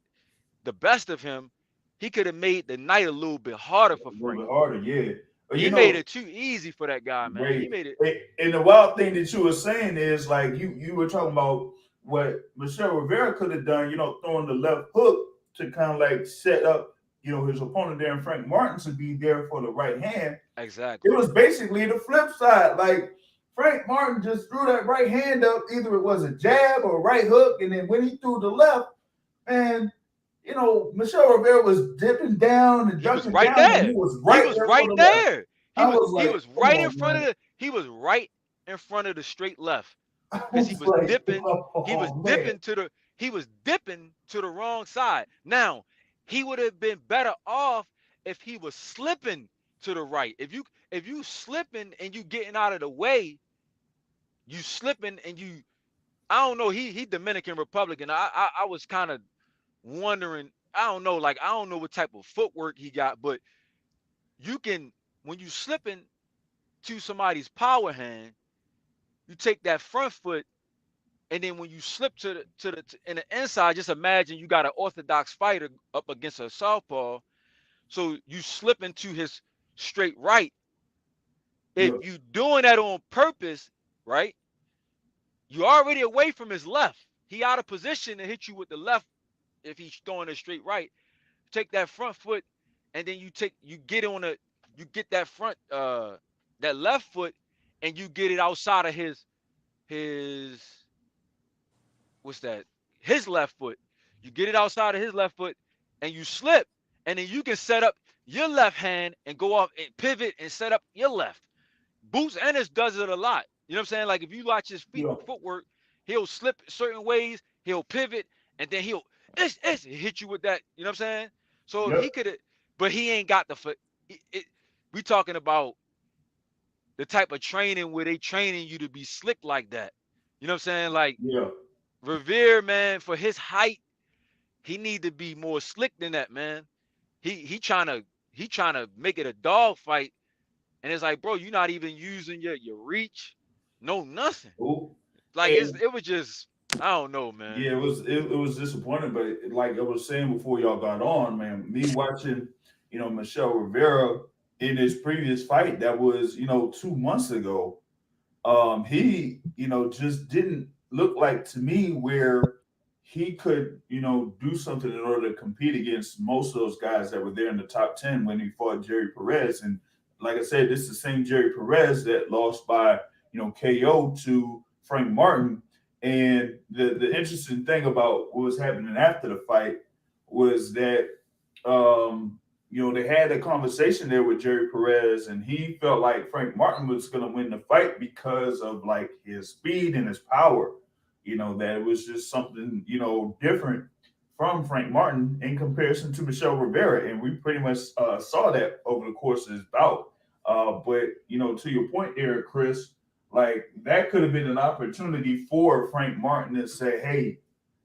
Speaker 4: the best of him, he could have made the night a little bit harder
Speaker 1: A
Speaker 4: for
Speaker 1: little
Speaker 4: Frank.
Speaker 1: bit harder, yeah. But
Speaker 4: He made it too easy for that guy, man.
Speaker 1: right.
Speaker 4: He made it.
Speaker 1: And the wild thing that you were saying is like you were talking about what Michelle Rivera could have done, throwing the left hook to kind of like set up, his opponent there and Frank Martin to be there for the right hand. It
Speaker 4: Exactly.
Speaker 1: was basically the flip side. Like Frank Martin just threw that right hand up, either it was a jab or a right hook, and then when he threw the left, man, Michelle Rivera was dipping down and
Speaker 4: He was
Speaker 1: ducking
Speaker 4: right
Speaker 1: down, and he
Speaker 4: there.
Speaker 1: was
Speaker 4: He
Speaker 1: right
Speaker 4: was
Speaker 1: there for
Speaker 4: right
Speaker 1: the left.
Speaker 4: there. He
Speaker 1: I
Speaker 4: was
Speaker 1: was
Speaker 4: he
Speaker 1: like,
Speaker 4: was
Speaker 1: come
Speaker 4: right in
Speaker 1: on,
Speaker 4: front of
Speaker 1: man.
Speaker 4: he was right in front of the straight left
Speaker 1: I
Speaker 4: because he
Speaker 1: was
Speaker 4: was
Speaker 1: like,
Speaker 4: dipping.
Speaker 1: oh man.
Speaker 4: He was dipping to the wrong side. Now, he would have been better off if he was slipping to the right. If you slipping and you getting out of the way, you slipping and you I don't know, he Dominican Republican. I was kind of wondering, I don't know, like I don't know what type of footwork he got, but you can when you slipping to somebody's power hand, you take that front foot, and then when you slip in the inside, just imagine you got an orthodox fighter up against a southpaw, so you slip into his straight right. If
Speaker 1: Yep.
Speaker 4: you doing that on purpose, right, you already away from his left. He out of position to hit you with the left if he's throwing a straight right. Take that front foot, and then you get that that left foot, and you get it outside of his what's that his left foot. You get it outside of his left foot, and you slip, and then you can set up your left hand and go off and pivot and set up your left. Boots Ennis does it a lot. You know what I'm saying? Like if you watch his feet
Speaker 1: Yeah.
Speaker 4: footwork, he'll slip certain ways, he'll pivot, and then he'll hit you with that. You know what I'm saying? So he
Speaker 1: Yep.
Speaker 4: could have, but he ain't got the foot. We talking about the type of training where they training you to be slick like that. You know what I'm saying? Like
Speaker 1: Yeah.
Speaker 4: Rivera, man, for his height, he need to be more slick than that, man. He trying to make it a dog fight, and it's like, bro, you're not even using your reach, no nothing.
Speaker 1: Oh,
Speaker 4: Like
Speaker 1: and
Speaker 4: it was just, I don't know, man.
Speaker 1: yeah, it was disappointing, but like I was saying before y'all got on, man, me watching, Michel Rivera in his previous fight that was, 2 months ago, he, just didn't look like to me where he could, do something in order to compete against most of those guys that were there in the top 10 when he fought Jerry Perez. And like I said, this is the same Jerry Perez that lost by, KO to Frank Martin. And the interesting thing about what was happening after the fight was that they had a conversation there with Jerry Perez, and he felt like Frank Martin was going to win the fight because of like his speed and his power. That it was just something different from Frank Martin in comparison to Michel Rivera, and we pretty much saw that over the course of his bout. But to your point there, Chris, like that could have been an opportunity for Frank Martin to say, "Hey,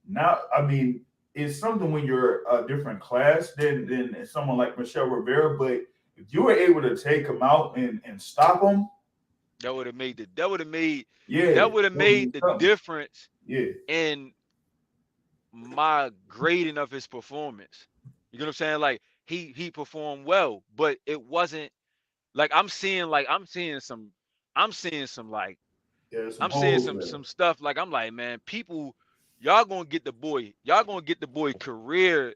Speaker 1: now, I mean, it's something when you're a different class than someone like Michel Rivera, but if you were able to take him out and stop him,
Speaker 4: That would have made that would have made
Speaker 1: yeah,
Speaker 4: that would have
Speaker 1: that would be
Speaker 4: made the
Speaker 1: something.
Speaker 4: difference
Speaker 1: Yeah,
Speaker 4: in my grading of his performance. You know what I'm saying? Like he performed well, but it wasn't like I'm seeing some like
Speaker 1: yeah, some
Speaker 4: I'm seeing
Speaker 1: holes
Speaker 4: some
Speaker 1: there.
Speaker 4: stuff like I'm like, man, people, y'all gonna get the boy career,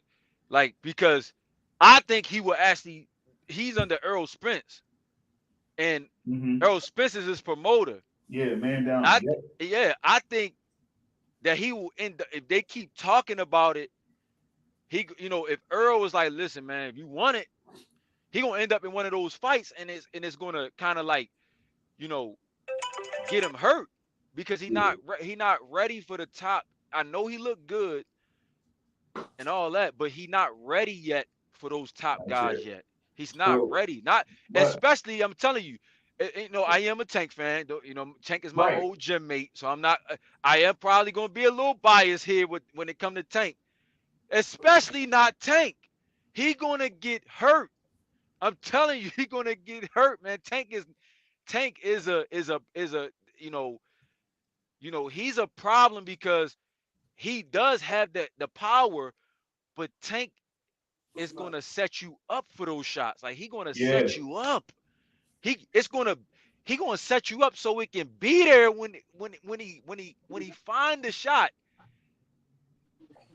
Speaker 4: like because I think he will actually he's under Errol Spence, and
Speaker 1: Hmm.
Speaker 4: Errol Spence is his promoter.
Speaker 1: Yeah, man down.
Speaker 4: I
Speaker 1: Yep.
Speaker 4: yeah, I think that he will end if they keep talking about it, if Earl was like, listen, man, if you want it, he gonna end up in one of those fights, and it's gonna kind of like, you know, get him hurt because
Speaker 1: Yeah,
Speaker 4: he not ready for the top. I know he looked good and all that, but he not ready yet for those top
Speaker 1: that's
Speaker 4: guys
Speaker 1: it.
Speaker 4: yet. He's not
Speaker 1: So,
Speaker 4: ready. Not
Speaker 1: but
Speaker 4: especially. I'm telling you, I am a Tank fan. Tank is my
Speaker 1: right,
Speaker 4: old gym mate, so I'm not. I am probably gonna be a little biased here with when it come to Tank, especially not Tank. He gonna get hurt. I'm telling you, he gonna get hurt, man. Tank is a he's a problem because he does have the power, but Tank is gonna set you up for those shots. Like he gonna
Speaker 1: yeah,
Speaker 4: set you up. It's gonna he gonna set you up so it can be there when he find the shot.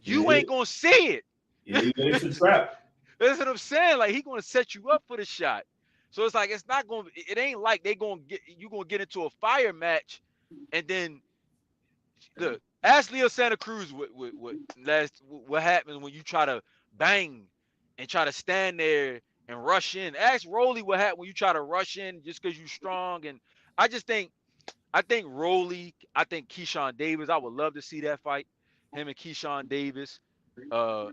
Speaker 1: it
Speaker 4: You
Speaker 1: is.
Speaker 4: ain't gonna see it.
Speaker 1: It's a trap.
Speaker 4: That's what I'm saying. Like he gonna set you up for the shot. So it's like it's not gonna. It ain't like they gonna get you gonna get into a fire match, and then look. Ask Leo Santa Cruz what happens when you try to bang and try to stand there and rush in. Ask Rolly what happened when you try to rush in just because you strong. And I just think Rolly, I think Keyshawn Davis. I would love to see that fight. Him and Keyshawn Davis. Uh,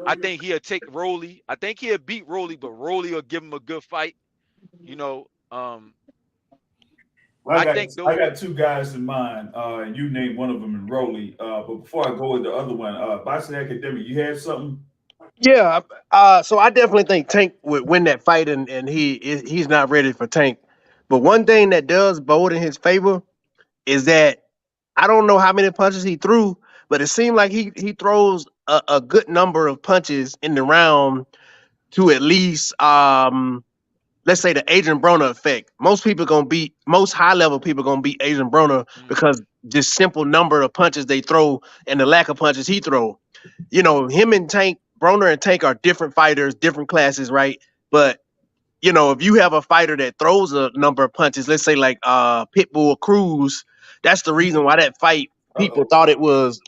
Speaker 4: I think he'll take Rolly. I think he'll beat Rolly, but Rolly will give him a good fight. You know,
Speaker 1: Well,
Speaker 4: I think
Speaker 1: I
Speaker 4: though.
Speaker 1: got two guys in mind, and you named one of them in Rowley. But before I go with the other one, Boxing Academic, you had something?
Speaker 2: Yeah, so I definitely think Tank would win that fight, and he's not ready for Tank. But one thing that does bode in his favor is that I don't know how many punches he threw, but it seemed like he throws a good number of punches in the round to at least let's say the Adrian Broner effect. Most high level people gonna beat Adrian Broner
Speaker 4: Mm,
Speaker 2: because just simple number of punches they throw and the lack of punches he throw. Him and Tank, Broner and Tank are different fighters, different classes, right? But if you have a fighter that throws a number of punches, let's say like Pitbull Cruz, that's the reason why that fight people thought it was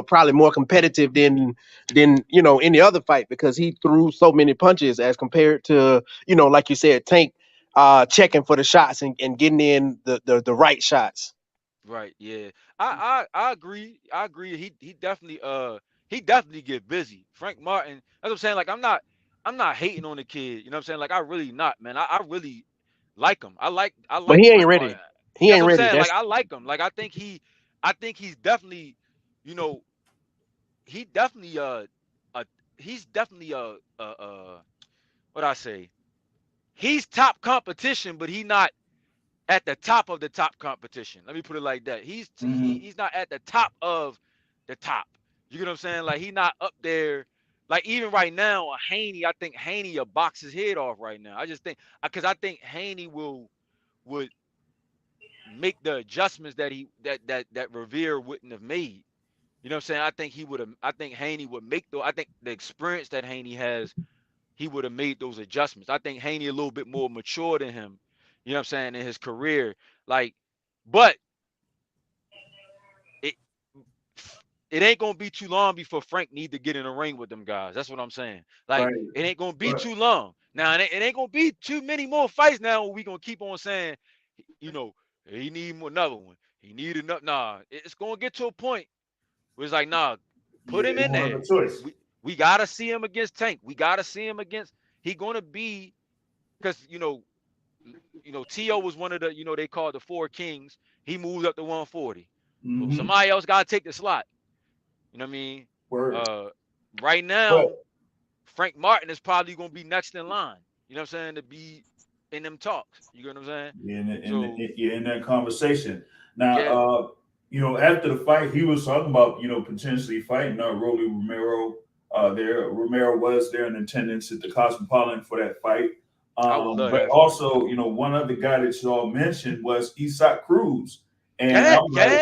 Speaker 2: probably more competitive than any other fight because he threw so many punches as compared to like you said, Tank checking for the shots and getting in the right shots.
Speaker 4: Right. Yeah. I agree. I agree. He definitely get busy. Frank Martin. That's what I'm saying. Like I'm not hating on the kid. You know what I'm saying? Like I really not, man. I really like him. I
Speaker 2: But
Speaker 4: like
Speaker 2: he ain't
Speaker 4: Frank
Speaker 2: ready.
Speaker 4: Martin.
Speaker 2: He
Speaker 4: That's
Speaker 2: ain't
Speaker 4: what I'm
Speaker 2: ready.
Speaker 4: saying. Like
Speaker 2: That's
Speaker 4: I like him. Like I think he's definitely, you know, he definitely uh he's definitely what I say. He's top competition, but he not at the top of the top competition. Let me put it like that. He's not at the top of the top. You get what I'm saying? Like he not up there. Like even right now, Haney, I think Haney will box his head off right now. I just think because I think Haney would make the adjustments that Rivera wouldn't have made. You know what I'm saying? I think he would have. I think Haney would make I think the experience that Haney has, he would have made those adjustments. I think Haney a little bit more mature than him. You know what I'm saying in his career. Like, but it it ain't gonna be too long before Frank need to get in the ring with them guys. That's what I'm saying. Like,
Speaker 1: Right.
Speaker 4: it ain't gonna be
Speaker 1: But
Speaker 4: too long. Now, it ain't gonna be too many more fights now. We gonna keep on saying, you know, he need another one. He need another. Nah, it's gonna get to a point where it's like, nah, put
Speaker 1: yeah,
Speaker 4: him
Speaker 1: they
Speaker 4: in
Speaker 1: don't have
Speaker 4: there.
Speaker 1: a choice.
Speaker 4: We gotta see him against Tank. We gotta see him against. He gonna be because T.O. was one of the, they called the four kings. He moved up to 140. So
Speaker 1: Mm-hmm.
Speaker 4: somebody else got to take the slot. You know what I mean?
Speaker 1: Word.
Speaker 4: Uh, right
Speaker 1: But
Speaker 4: now, Frank Martin is probably going to be next in line. You know what I'm saying? To be in them talks. You get what I'm saying?
Speaker 1: yeah,
Speaker 4: So,
Speaker 1: in that conversation. Now,
Speaker 4: yeah,
Speaker 1: after the fight, he was talking about, potentially fighting Rolly Romero. Romero was there in attendance at the Cosmopolitan for that fight.
Speaker 4: I would love
Speaker 1: But
Speaker 4: that fight.
Speaker 1: also, one other guy that y'all mentioned was Isak Cruz, and
Speaker 4: Yeah, yeah.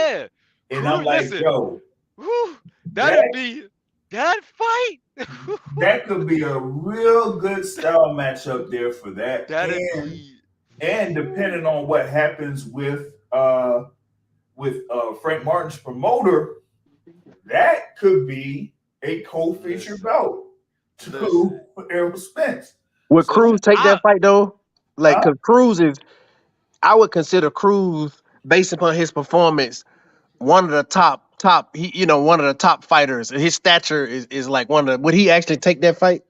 Speaker 1: I'm
Speaker 4: Crew,
Speaker 1: like,
Speaker 4: listen.
Speaker 1: yo,
Speaker 4: Whew, that'll
Speaker 1: that
Speaker 4: be that fight.
Speaker 1: that could be a real good style matchup there for that,
Speaker 4: That'll
Speaker 1: and
Speaker 4: be.
Speaker 1: depending
Speaker 4: Whew,
Speaker 1: on what happens with Frank Martin's promoter, that could be a co-featured
Speaker 4: listen,
Speaker 1: bout
Speaker 4: listen.
Speaker 1: to Errol Spence.
Speaker 2: would
Speaker 1: So,
Speaker 4: Listen,
Speaker 2: Cruz take that fight though? Like,
Speaker 1: huh?
Speaker 2: cause Cruz is, I would consider Cruz based upon his performance one of the top. He, one of the top fighters. His stature is like one of the. Would he actually take that fight?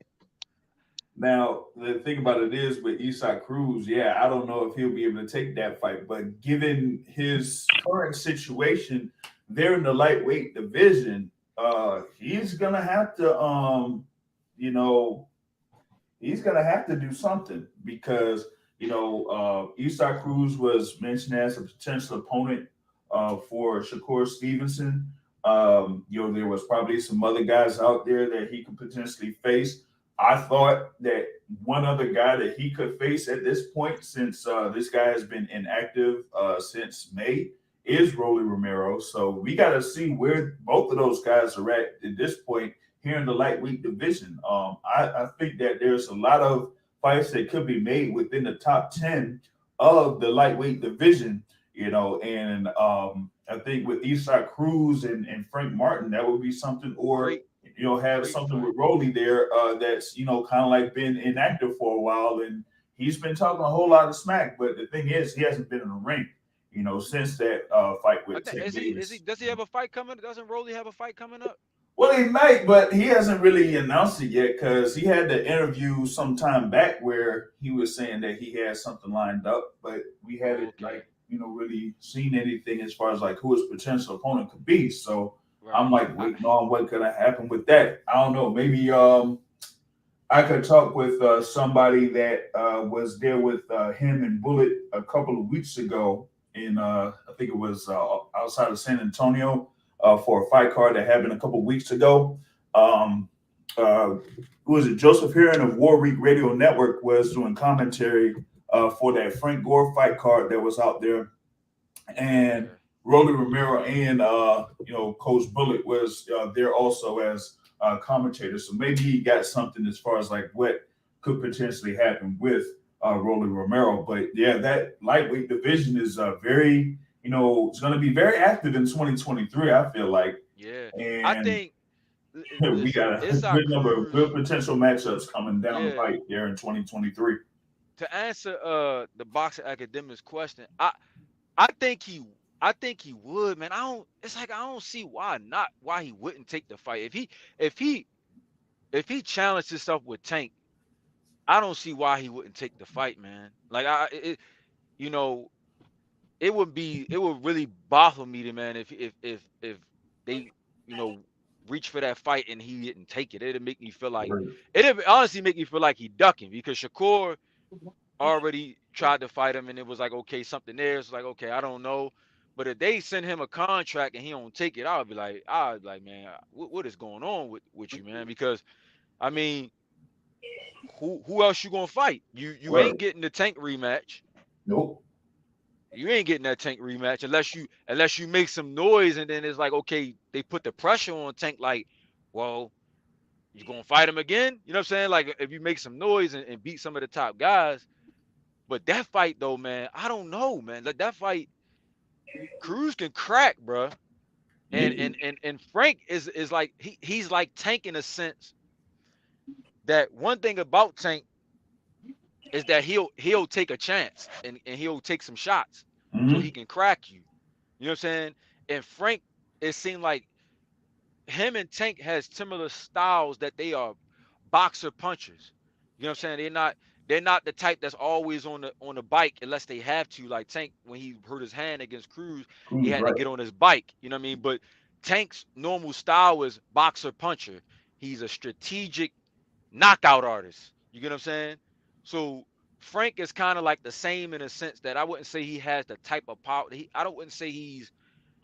Speaker 1: Now, the thing about it is with Isak Cruz, yeah, I don't know if he'll be able to take that fight, but given his current situation, they're in the lightweight division. He's gonna have to, you know, he's gonna have to do something because Isak Cruz was mentioned as a potential opponent for Shakur Stevenson. There was probably some other guys out there that he could potentially face. I thought that one other guy that he could face at this point, since this guy has been inactive since May, is Rolly Romero. So we got to see where both of those guys are at this point here in the lightweight division. I think that there's a lot of fights that could be made within the top 10 of the lightweight division, and I think with Isak Cruz and Frank Martin, that would be something, or
Speaker 4: Great,
Speaker 1: have
Speaker 4: great
Speaker 1: something
Speaker 4: fight.
Speaker 1: with Rolly there that's kind of like been inactive for a while, and he's been talking a whole lot of smack. But the thing is, he hasn't been in the ring, since that fight
Speaker 4: I
Speaker 1: with
Speaker 4: think
Speaker 1: Ted Davis.
Speaker 4: does he have a fight coming? Doesn't Rolly have a fight coming up?
Speaker 1: Well, he might, but he hasn't really announced it yet because he had the interview some time back where he was saying that he had something lined up, but we
Speaker 4: Oh,
Speaker 1: hadn't
Speaker 4: okay.
Speaker 1: really seen anything as far as like who his potential opponent could be. So I'm
Speaker 4: Right.
Speaker 1: like waiting on what could happen with that. I don't know. Maybe I could talk with somebody that was there with him and Bullet a couple of weeks ago in I think it was outside of San Antonio for a fight card that happened a couple of weeks ago. Um, who was it? Joseph Heron of Warwick Radio Network was doing commentary for that Frank Gore fight card that was out there, and
Speaker 4: Okay.
Speaker 1: Rolly Romero and Coach Bullet was there also as commentators. So maybe he got something as far as like what could potentially happen with Rolly Romero. But yeah, that lightweight division is very it's going to be very active in 2023. I feel like,
Speaker 4: Yeah, I
Speaker 1: and
Speaker 4: think.
Speaker 1: we
Speaker 4: Listen,
Speaker 1: got a
Speaker 4: it's our
Speaker 1: good number of
Speaker 4: Cruz.
Speaker 1: good potential matchups coming down the
Speaker 4: Yeah,
Speaker 1: pipe here in 2023.
Speaker 4: to answer the boxing academics question, I think he would, man. I don't. It's like I don't see why not. Why he wouldn't take the fight if he if he challenged himself with Tank. I don't see why he wouldn't take the fight, man. Like you know, it would really bother me to man if they reach for that fight and he didn't take it. It'd make me feel like
Speaker 1: Right.
Speaker 4: it'd honestly make me feel like he ducking because Shakur already tried to fight him and it was like okay something there. It's like okay I don't know, but if they send him a contract and he don't take it, I'd be like man, what is going on with you man? Because I mean, who else you gonna fight? You
Speaker 1: Right.
Speaker 4: ain't getting the Tank rematch.
Speaker 1: Nope.
Speaker 4: You ain't getting that Tank rematch unless you make some noise and then it's like okay they put the pressure on Tank like well you gonna fight him again? You know what I'm saying? Like if you make some noise and beat some of the top guys. But that fight though, man, I don't know, man. Like that fight, Cruz can crack, bro. And
Speaker 1: Yeah.
Speaker 4: and and and Frank is like he's like Tank in a sense that one thing about Tank is that he'll take a chance and he'll take some shots so he
Speaker 1: Hmm.
Speaker 4: can crack you. You know what I'm saying? And Frank, it seemed like him and Tank has similar styles that they are boxer punchers. You know what I'm saying? They're not the type that's always on the bike unless they have to. Like Tank, when he hurt his hand against Cruz, he
Speaker 1: Cruz,
Speaker 4: had to
Speaker 1: right.
Speaker 4: get on his bike. You know what I mean? But Tank's normal style is boxer puncher. He's a strategic knockout artist. You get what I'm saying? So Frank is kind of like the same in a sense that I wouldn't say he has the type of power. I don't wouldn't say he's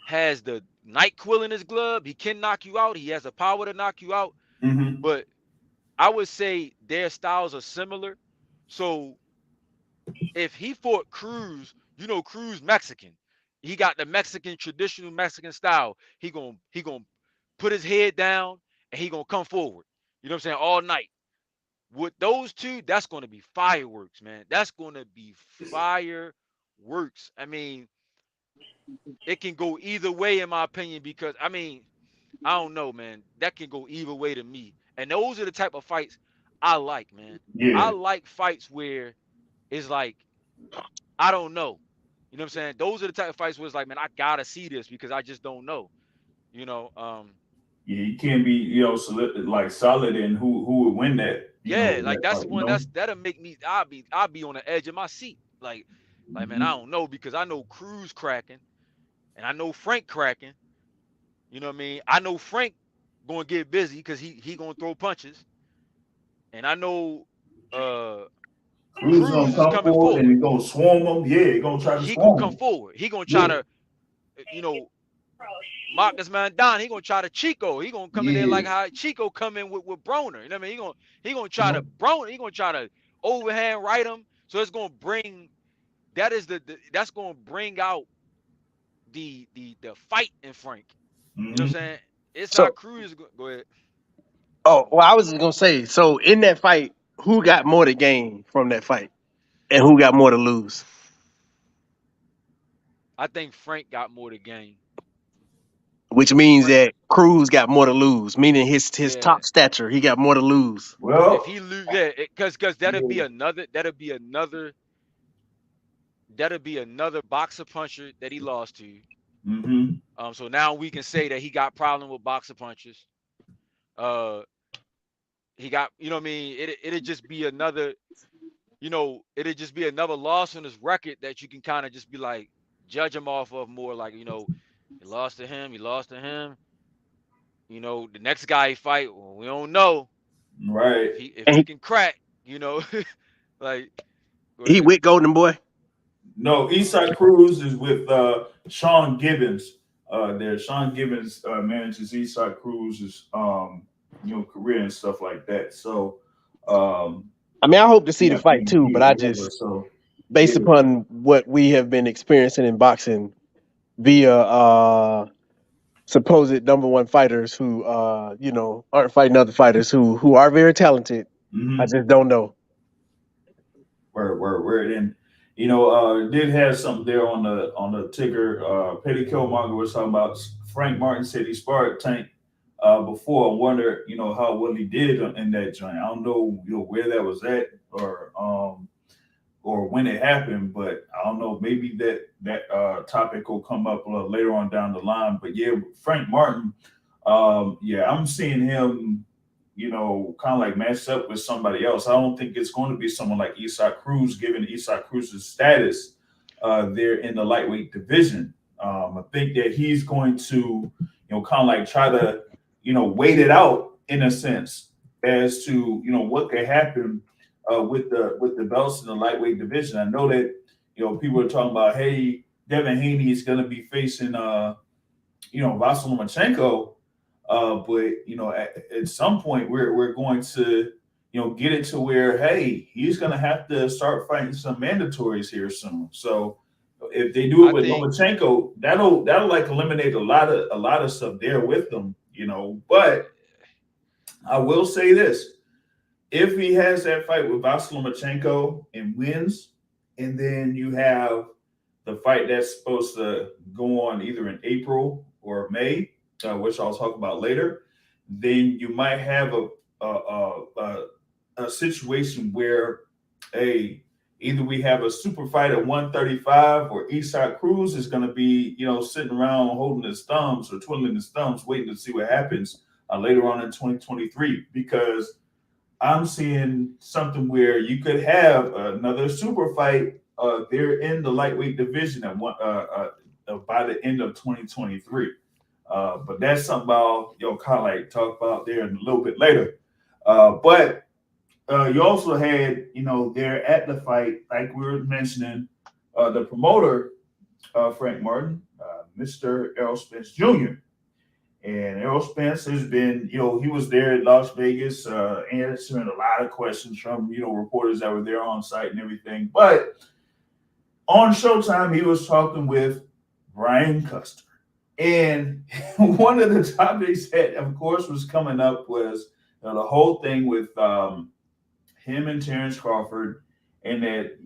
Speaker 4: has the night quill in his glove. He can knock you out. He has the power to knock you out.
Speaker 1: Hmm.
Speaker 4: But I would say their styles are similar. So if he fought Cruz, Cruz Mexican. He got the Mexican traditional Mexican style. He gonna put his head down and he gonna come forward. You know what I'm saying? All night. With those two, that's gonna be fireworks, man. That's gonna be fireworks. I mean, it can go either way in my opinion because I mean, I don't know, man. That can go either way to me. And those are the type of fights I like, man. I
Speaker 1: Yeah.
Speaker 4: like fights where it's like, I don't know. You know what I'm saying? Those are the type of fights where it's like, man, I gotta see this because I just don't know. You know,
Speaker 1: Yeah. You can't be, like solid in who would win that,
Speaker 4: yeah, like
Speaker 1: that
Speaker 4: that's
Speaker 1: fight,
Speaker 4: the one that'll make me I'll be on the edge of my seat. Like man, I
Speaker 1: Hmm.
Speaker 4: don't know because I know Cruz cracking and I know Frank cracking. You know what I mean? I know Frank gonna get busy because he gonna throw punches. And I know uh
Speaker 1: Cruz gonna
Speaker 4: Cruz is
Speaker 1: come
Speaker 4: coming
Speaker 1: forward and
Speaker 4: forward.
Speaker 1: he gonna swarm them. Yeah, he gonna try to
Speaker 4: He gonna
Speaker 1: swarm
Speaker 4: come
Speaker 1: them.
Speaker 4: forward. He gonna try
Speaker 1: Yeah.
Speaker 4: to, you know, Marcus Mandon. He gonna try to Chico. He gonna come in there like
Speaker 1: Yeah.
Speaker 4: how Chico come in with Broner. You know what I mean? He gonna try to Broner. He gonna try to overhand right him. So it's gonna bring that's gonna bring out the fight in Frank. You know what I'm
Speaker 1: Hmm.
Speaker 4: saying? It's not
Speaker 2: So,
Speaker 4: Cruz. Go ahead.
Speaker 2: oh, well, I was just gonna say, so in that fight, who got more to gain from that fight, and who got more to lose?
Speaker 4: I think Frank got more to gain.
Speaker 2: Which means
Speaker 4: Frank,
Speaker 2: that Cruz got more to lose, meaning his
Speaker 4: yeah.
Speaker 2: top stature, he got more to lose.
Speaker 4: If
Speaker 1: Well,
Speaker 4: he lose, yeah, because
Speaker 1: yeah.
Speaker 4: that'll be another boxer puncher that he lost to.
Speaker 1: Hmm.
Speaker 4: So now we can say that he got problem with boxer punches. Uh, he got, you know what I mean? It'd just be another, it'd just be another loss on his record that you can kind of just be like judge him off of more like, he lost to him, he lost to him. The next guy he fight, well, we don't know
Speaker 1: Right.
Speaker 4: if he
Speaker 2: And
Speaker 4: can crack, like go
Speaker 2: he
Speaker 4: ahead.
Speaker 2: with Golden Boy.
Speaker 1: No, Eastside Cruz is with Sean Gibbons. There, Sean Gibbons manages Eastside Cruz's career and stuff like that. So, um,
Speaker 2: I mean, I hope to see the
Speaker 1: yeah,
Speaker 2: fight too, but I
Speaker 1: whatever.
Speaker 2: just,
Speaker 1: So, yeah,
Speaker 2: based upon what we have been experiencing in boxing via supposed number one fighters who aren't fighting other fighters who are very talented. I
Speaker 1: mm-hmm.
Speaker 2: just don't know.
Speaker 1: Where it in. Did have something there on the ticker. Petty Killmonger was talking about Frank Martin said he sparred Tank before. I wonder, how well he did in that joint. I don't know, where that was at or when it happened, but I don't know. Maybe that topic will come up later on down the line. But yeah, Frank Martin, yeah, I'm seeing him, kind of like matched up with somebody else. I don't think it's going to be someone like Isak Cruz, given Isak Cruz's status there in the lightweight division. I think that he's going to, kind of like try to, wait it out in a sense as to, what could happen with the belts in the lightweight division. I know that, people are talking about, hey, Devin Haney is going to be facing, Vasyl Lomachenko. But at some point we're going to get it to where, hey, he's going to have to start fighting some mandatories here soon. So if they do it
Speaker 4: I
Speaker 1: with
Speaker 4: think
Speaker 1: Lomachenko, that'll like eliminate a lot of stuff there with them. But I will say this: if he has that fight with Vasyl Lomachenko and wins, and then you have the fight that's supposed to go on either in April or May, which I'll talk about later, then you might have a situation where either we have a super fight at 135 or Isak Cruz is going to be, sitting around holding his thumbs or twiddling his thumbs, waiting to see what happens later on in 2023. Because I'm seeing something where you could have another super fight there in the lightweight division at by the end of 2023. But that's something I'll kind of like talk about there a little bit later. But you also had there at the fight, like we were mentioning, the promoter Frank Martin, Mr. Errol Spence Jr. And Errol Spence has been, he was there at Las Vegas, answering a lot of questions from, reporters that were there on site and everything. But on Showtime, he was talking with Brian Custer. And one of the topics that, of course, was coming up was the whole thing with him and Terrence Crawford, and that,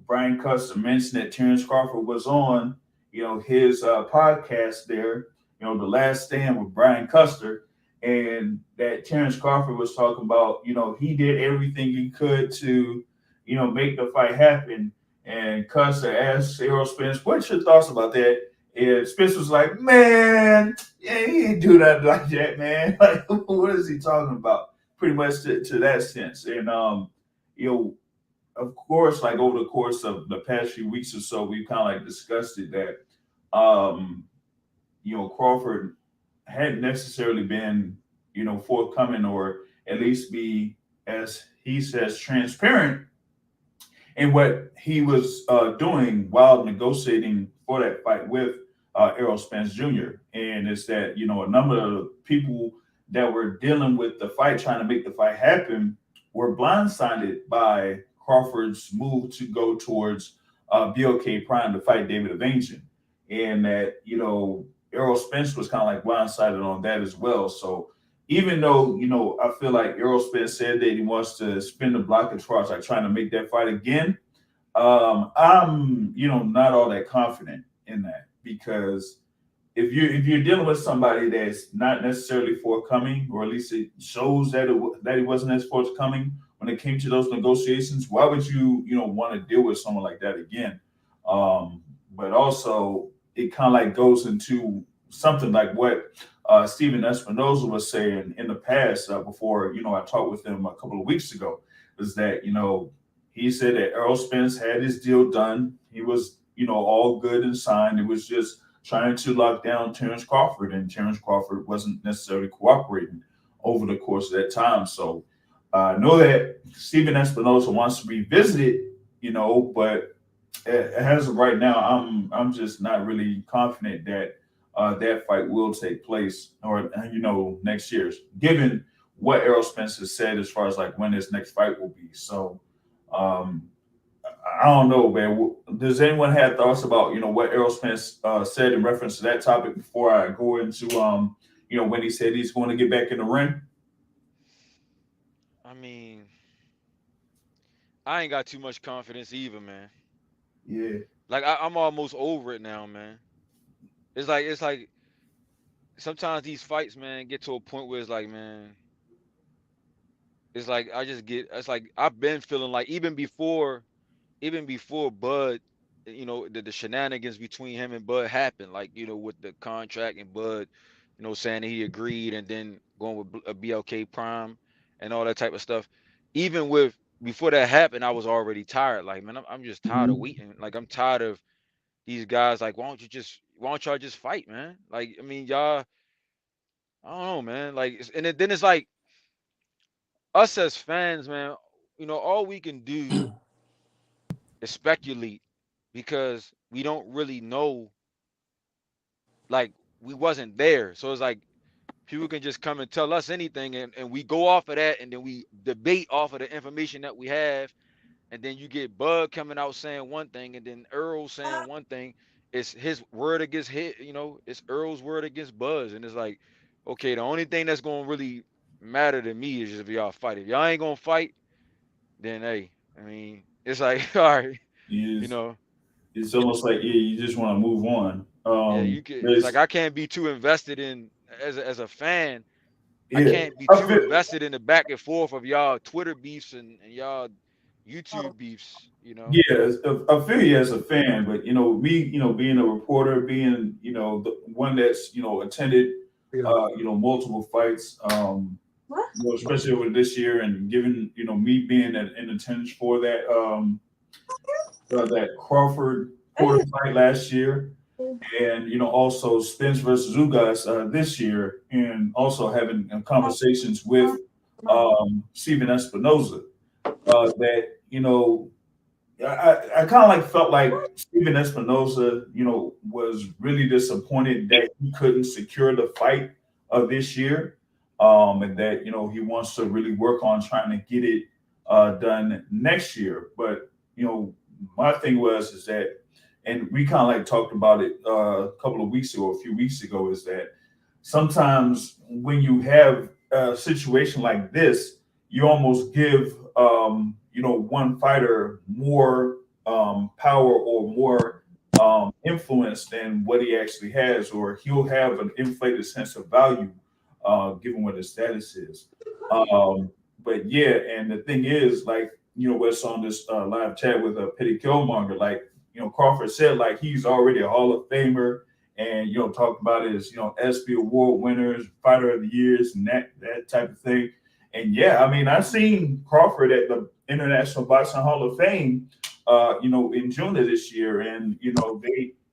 Speaker 1: Brian Custer mentioned that Terrence Crawford was on, his podcast there, The Last Stand with Brian Custer, and that Terrence Crawford was talking about, he did everything he could to, make the fight happen. And Custer asked Errol Spence, "What's your thoughts about that?" And Spence was like, "Man, yeah, he ain't do that like that, man. Like, what is he talking about?" Pretty much to that sense. And of course, like over the course of the past few weeks or so, we kind of like discussed it that Crawford hadn't necessarily been, forthcoming, or at least be, as he says, transparent in what he was doing while negotiating for that fight with Errol Spence Jr. And it's that, a number of people that were dealing with the fight, trying to make the fight happen, were blindsided by Crawford's move to go towards BOK Prime to fight David Evangian. And that, Errol Spence was kind of like blindsided on that as well. So even though, I feel like Errol Spence said that he wants to spin the block as far as like trying to make that fight again, I'm, not all that confident in that, because if you're dealing with somebody that's not necessarily forthcoming, or at least it shows that he wasn't as forthcoming when it came to those negotiations, why would you want to deal with someone like that again? But also it kind of like goes into something like what Steven Espinoza was saying in the past before I talked with him a couple of weeks ago, is that he said that Errol Spence had his deal done. He was all good and signed. It was just trying to lock down Terrence Crawford, and Terrence Crawford wasn't necessarily cooperating over the course of that time. So I know that Steven Espinoza wants to revisit it, but as of right now, I'm just not really confident that that fight will take place, or next year, given what Errol Spence has said as far as like when his next fight will be. So I don't know, man. Does anyone have thoughts about what Errol Spence said in reference to that topic before I go into when he said he's going to get back in the ring?
Speaker 4: I mean, I ain't got too much confidence either, man.
Speaker 1: Yeah.
Speaker 4: Like I'm almost over it now, man. It's like sometimes these fights, man, get to a point where it's like, man, it's like I just get. It's like I've been feeling like even before Bud, the shenanigans between him and Bud happened, like, with the contract and Bud, saying that he agreed and then going with a BLK Prime and all that type of stuff. Even with before that happened, I was already tired. Like, man, I'm just tired of
Speaker 1: Mhm.
Speaker 4: waiting. Like, I'm tired of these guys. Like, why don't y'all just fight, man? Like, I mean, y'all, I don't know, man. Like, then it's like us as fans, man. All we can do is speculate because we don't really know, like, we wasn't there. So it's like people can just come and tell us anything, and we go off of that, and then we debate off of the information that we have, and then you get Bud coming out saying one thing, and then Earl saying one thing. It's his word against it's Earl's word against Bud's, and it's like, okay, the only thing that's gonna really matter to me is if y'all fight. If y'all ain't gonna fight, then hey, I mean, it's like, all right, you
Speaker 1: Is
Speaker 4: know.
Speaker 1: it's almost like, yeah, you just want to move on.
Speaker 4: Yeah, you can. It's like
Speaker 1: There's
Speaker 4: I can't be too invested in as a fan. I
Speaker 1: yeah,
Speaker 4: can't be
Speaker 1: I
Speaker 4: too
Speaker 1: feel
Speaker 4: invested in the back and forth of y'all Twitter beefs and y'all YouTube beefs.
Speaker 1: yeah, I feel you as a fan, but me, being a reporter, being the one that's attended
Speaker 3: Yeah.
Speaker 1: multiple fights, especially over this year, and given me being in attendance for that Crawford Porter fight last year, and also Spence versus Ugas this year, and also having conversations with Steven Espinoza, that I kind of like felt like Steven Espinoza, was really disappointed that he couldn't secure the fight of this year, and that he wants to really work on trying to get it done next year. But my thing was is that, and we kind of like talked about it a couple of weeks ago, a few weeks ago, is that sometimes when you have a situation like this, you almost give one fighter more power or more influence than what he actually has, or he'll have an inflated sense of value given what his status is. But yeah, and the thing is, like, what's on this live chat with Petty Killmonger, like, Crawford said, like, he's already a Hall of Famer, and talk about his ESPY award winners, fighter of the years, and that type of thing. And yeah, I mean, I've seen Crawford at the International Boxing Hall of Fame, in June of this year, and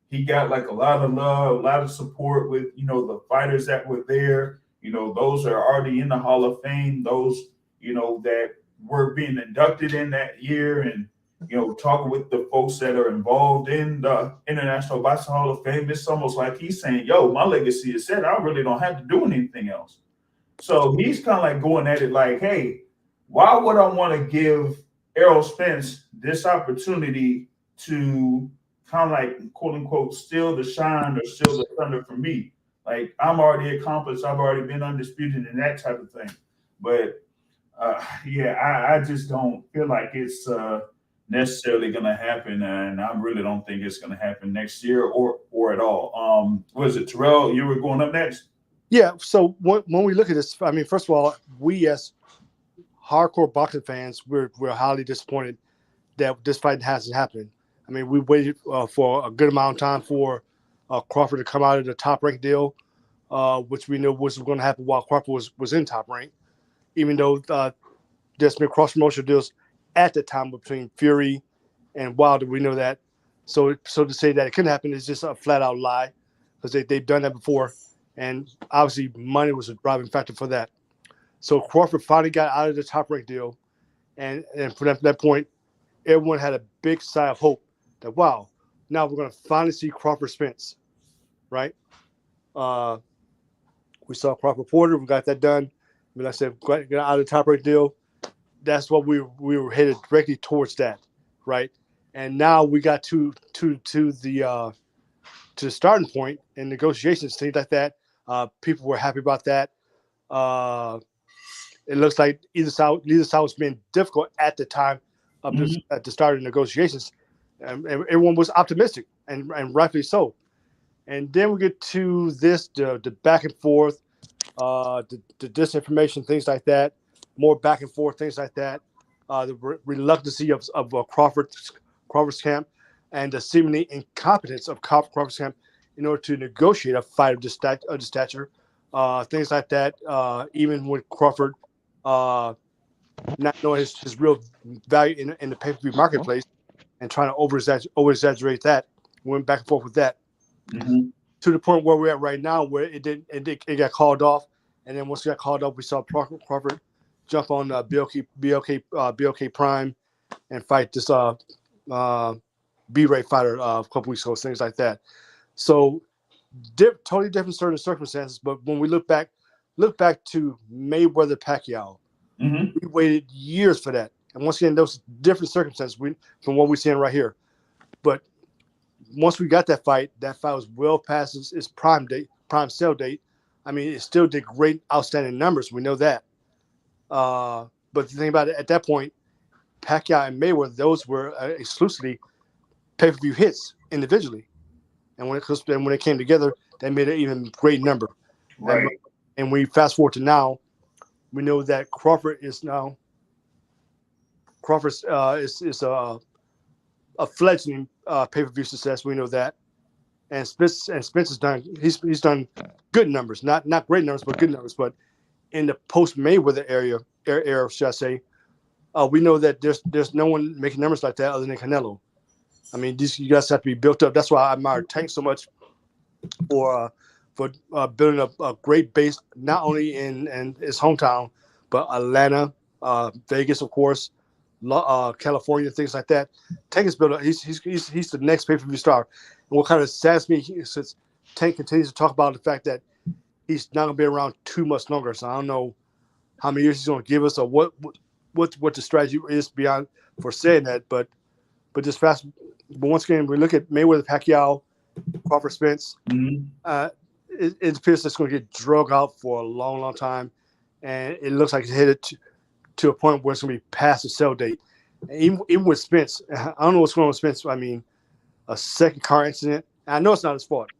Speaker 1: he got like a lot of love, a lot of support with the fighters that were there. Those that are already in the Hall of Fame, those that were being inducted in that year, and talking with the folks that are involved in the International Boxing Hall of Fame. It's almost like he's saying, "Yo, my legacy is set. I really don't have to do anything else." So he's kind of like going at it like, "Hey, why would I want to give Errol Spence this opportunity to kind of like, quote unquote, steal the shine or steal the thunder from me? Like, I'm already accomplished. I've already been undisputed and that type of thing." But yeah, I just don't feel like it's necessarily going to happen, and I really don't think it's going to happen next year or at all. Was it Terrell? You were going up next.
Speaker 3: Yeah. So when we look at this, I mean, first of all, we as hardcore boxing fans, we're highly disappointed that this fight hasn't happened. I mean, we waited for a good amount of time for Crawford to come out of the top rank deal, which we knew was going to happen while Crawford was in top rank, even though there's been cross promotional deals at the time between Fury and Wilder. We know that. So to say that it couldn't happen is just a flat out lie, because they've done that before, and obviously money was a driving factor for that. So Crawford finally got out of the top rank deal, and from that point, everyone had a big sigh of hope that, wow, now we're going to finally see Crawford Spence, right? We saw Crawford Porter. We got that done. I mean, like I said, got out of the top rank deal. That's what we were headed directly towards that, right? And now we got to the starting point in negotiations, things like that. People were happy about that. It looks like neither side was being difficult at the time of at the start of negotiations. and everyone was optimistic, and rightfully so. And then we get to this the back and forth, the disinformation, things like that, more back and forth, things like that, the reluctancy of Crawford's camp, and the seemingly incompetence of Crawford's camp in order to negotiate a fight of this stature, things like that. Even with Crawford not knowing his real value in the pay-per-view marketplace and trying to over-exaggerate that, went back and forth with that.
Speaker 1: Mm-hmm.
Speaker 3: To the point where we're at right now, where it got called off, and then once it got called off, we saw Crawford jump on BLK Prime and fight this B-Ray fighter a couple weeks ago, things like that. So totally different circumstances. But when we look back to Mayweather Pacquiao,
Speaker 1: Mm-hmm.
Speaker 3: we waited years for that, and once again, those different circumstances from what we're seeing right here. But once we got that fight was well past its prime sale date. I mean, it still did great, outstanding numbers. We know that. But the thing about it, at that point, Pacquiao and Mayweather, those were exclusively pay-per-view hits individually. And when it came together, they made an even great number.
Speaker 1: Right.
Speaker 3: And we fast forward to now, we know that Crawford is a fledgling pay-per-view success. We know that, and Spence has done he's done good numbers, not great numbers, but good numbers. But in the post Mayweather era, should I say, we know that there's no one making numbers like that other than Canelo. I mean, you guys have to be built up. That's why I admire Tank so much for building up a great base, not only in his hometown, but Atlanta, Vegas, of course, California, things like that. Tank is built up. He's the next pay-per-view star. And what kind of saddens me since Tank continues to talk about the fact that he's not going to be around too much longer. So I don't know how many years he's going to give us, or what the strategy is beyond for saying that. But just fast. But once again, we look at Mayweather, Pacquiao, Crawford, Spence.
Speaker 1: Mm-hmm.
Speaker 3: It appears it's going to get drug out for a long, long time, and it looks like it's headed to a point where it's going to be past the sell date. And even with Spence, I don't know what's going on with Spence. I mean, a second car incident. And I know it's not his fault.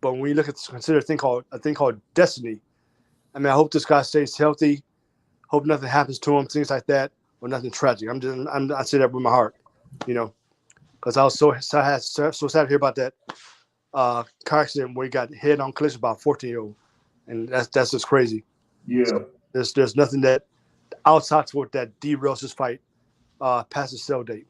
Speaker 3: But when you consider a thing called destiny, I mean, I hope this guy stays healthy. Hope nothing happens to him, things like that, or nothing tragic. I say that with my heart, because I was so sad to hear about that car accident where he got head-on collision by a 14-year-old, and that's just crazy.
Speaker 1: Yeah.
Speaker 3: So there's nothing that outside toward that derails this fight past the sell date.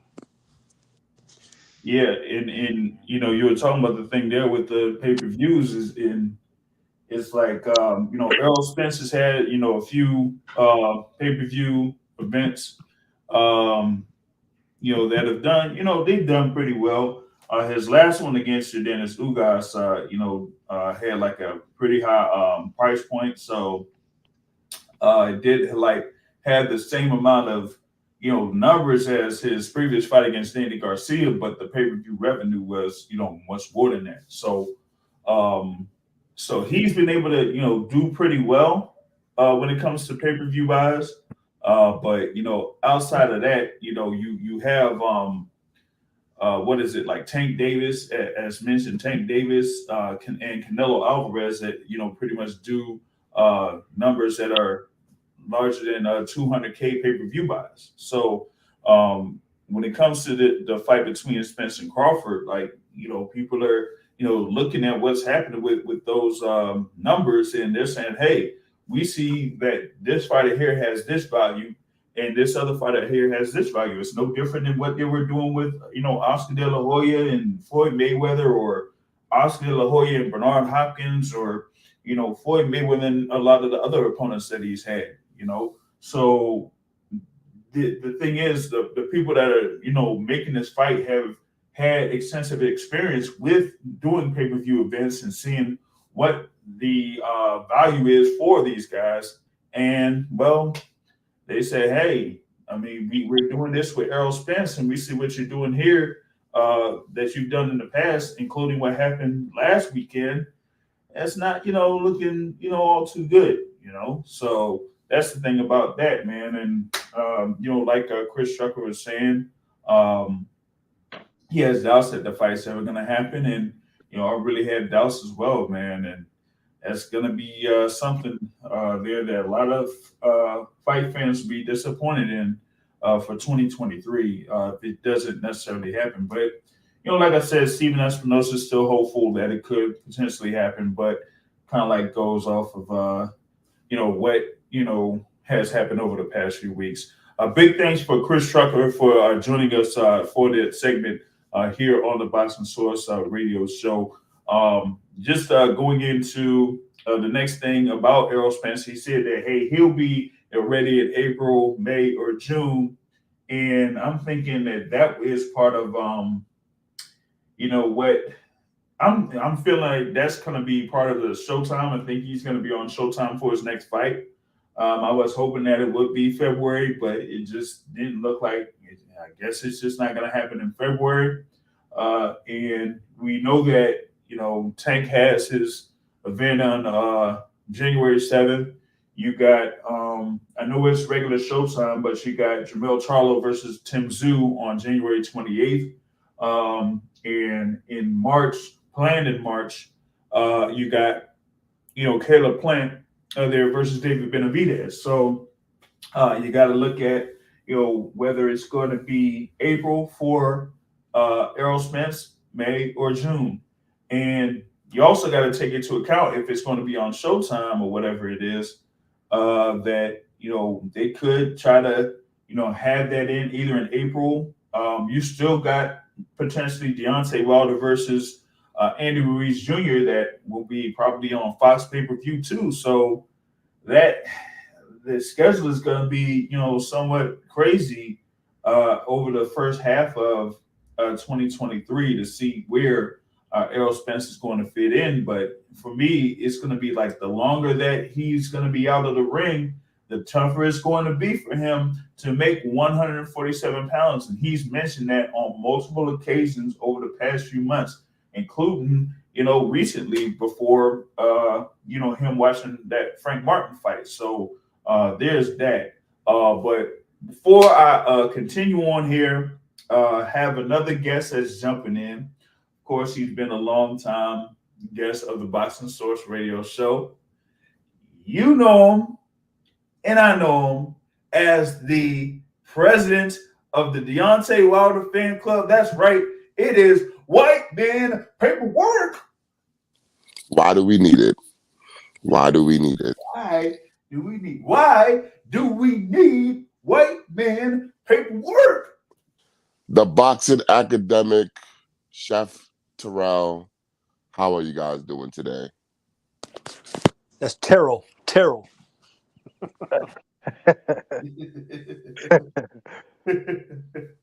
Speaker 1: Yeah, and you were talking about the thing there with the pay-per-views it's like Errol Spence has had a few pay-per-view events that have done they've done pretty well. His last one against Dennis Ugas had like a pretty high price point, so it did like had the same amount of numbers as his previous fight against Danny Garcia, but the pay-per-view revenue was much more than that. So he's been able to do pretty well when it comes to pay-per-view buys. But outside of that, you have what is it, like Tank Davis, as mentioned, Tank Davis and Canelo Alvarez that pretty much do numbers that are larger than 200K pay-per-view buys. So when it comes to the fight between Spence and Crawford, like people are looking at what's happening with those numbers, and they're saying, hey, we see that this fighter here has this value and this other fighter here has this value. It's no different than what they were doing with Oscar De La Hoya and Floyd Mayweather, or Oscar De La Hoya and Bernard Hopkins, or Floyd Mayweather and a lot of the other opponents that he's had. So the thing is, the people that are making this fight have had extensive experience with doing pay-per-view events and seeing what the value is for these guys. And well, they say, hey, I mean, we're doing this with Errol Spence, and we see what you're doing here that you've done in the past, including what happened last weekend. That's not looking all too good. So that's the thing about that, man. And like Chris Strucker was saying, he has doubts that the fight's ever going to happen, and I really had doubts as well, man. And that's going to be something there that a lot of fight fans will be disappointed in for 2023 if it doesn't necessarily happen. But like I said, Steven Espinosa is still hopeful that it could potentially happen, but kind of like goes off of what has happened over the past few weeks. Big thanks for Chris Trucker for joining us for the segment here on the Boxing Source radio show. Just going into the next thing about Errol Spence, he said that hey, he'll be ready in April, May, or June, and I'm thinking that is part of what I'm feeling like that's going to be part of the Showtime. I think he's going to be on Showtime for his next fight. I was hoping that it would be February, but it just didn't look like it. I guess it's just not going to happen in February. And we know that, Tank has his event on January 7th. You got, I know it's regular Showtime, but you got Jamel Charlo versus Tim Tszyu on January 28th. And in March, planned in March, you got, Caleb Plant there versus David Benavidez. So you got to look at, whether it's going to be April for Errol Spence, May or June. And you also got to take into account if it's going to be on Showtime or whatever it is, that, they could try to, have that in either in April. You still got potentially Deontay Wilder versus Andy Ruiz Jr. that will be probably on Fox pay-per-view too. So that the schedule is going to be, somewhat crazy over the first half of 2023 to see where Errol Spence is going to fit in. But for me, it's going to be like the longer that he's going to be out of the ring, the tougher it's going to be for him to make 147 pounds. And he's mentioned that on multiple occasions over the past few months, including, recently before, him watching that Frank Martin fight. So there's that. But before I continue on here, have another guest that's jumping in. Of course, he's been a long time guest of the Boxing Source radio show. You know him, and I know him as the president of the Deontay Wilder fan club. That's right. It is White Man Paperwork.
Speaker 5: Why do we need it? Why do we need it?
Speaker 1: Why do we need White Man Paperwork?
Speaker 5: The boxing academic, Chef Terrell. How are you guys doing today?
Speaker 3: That's Terrell.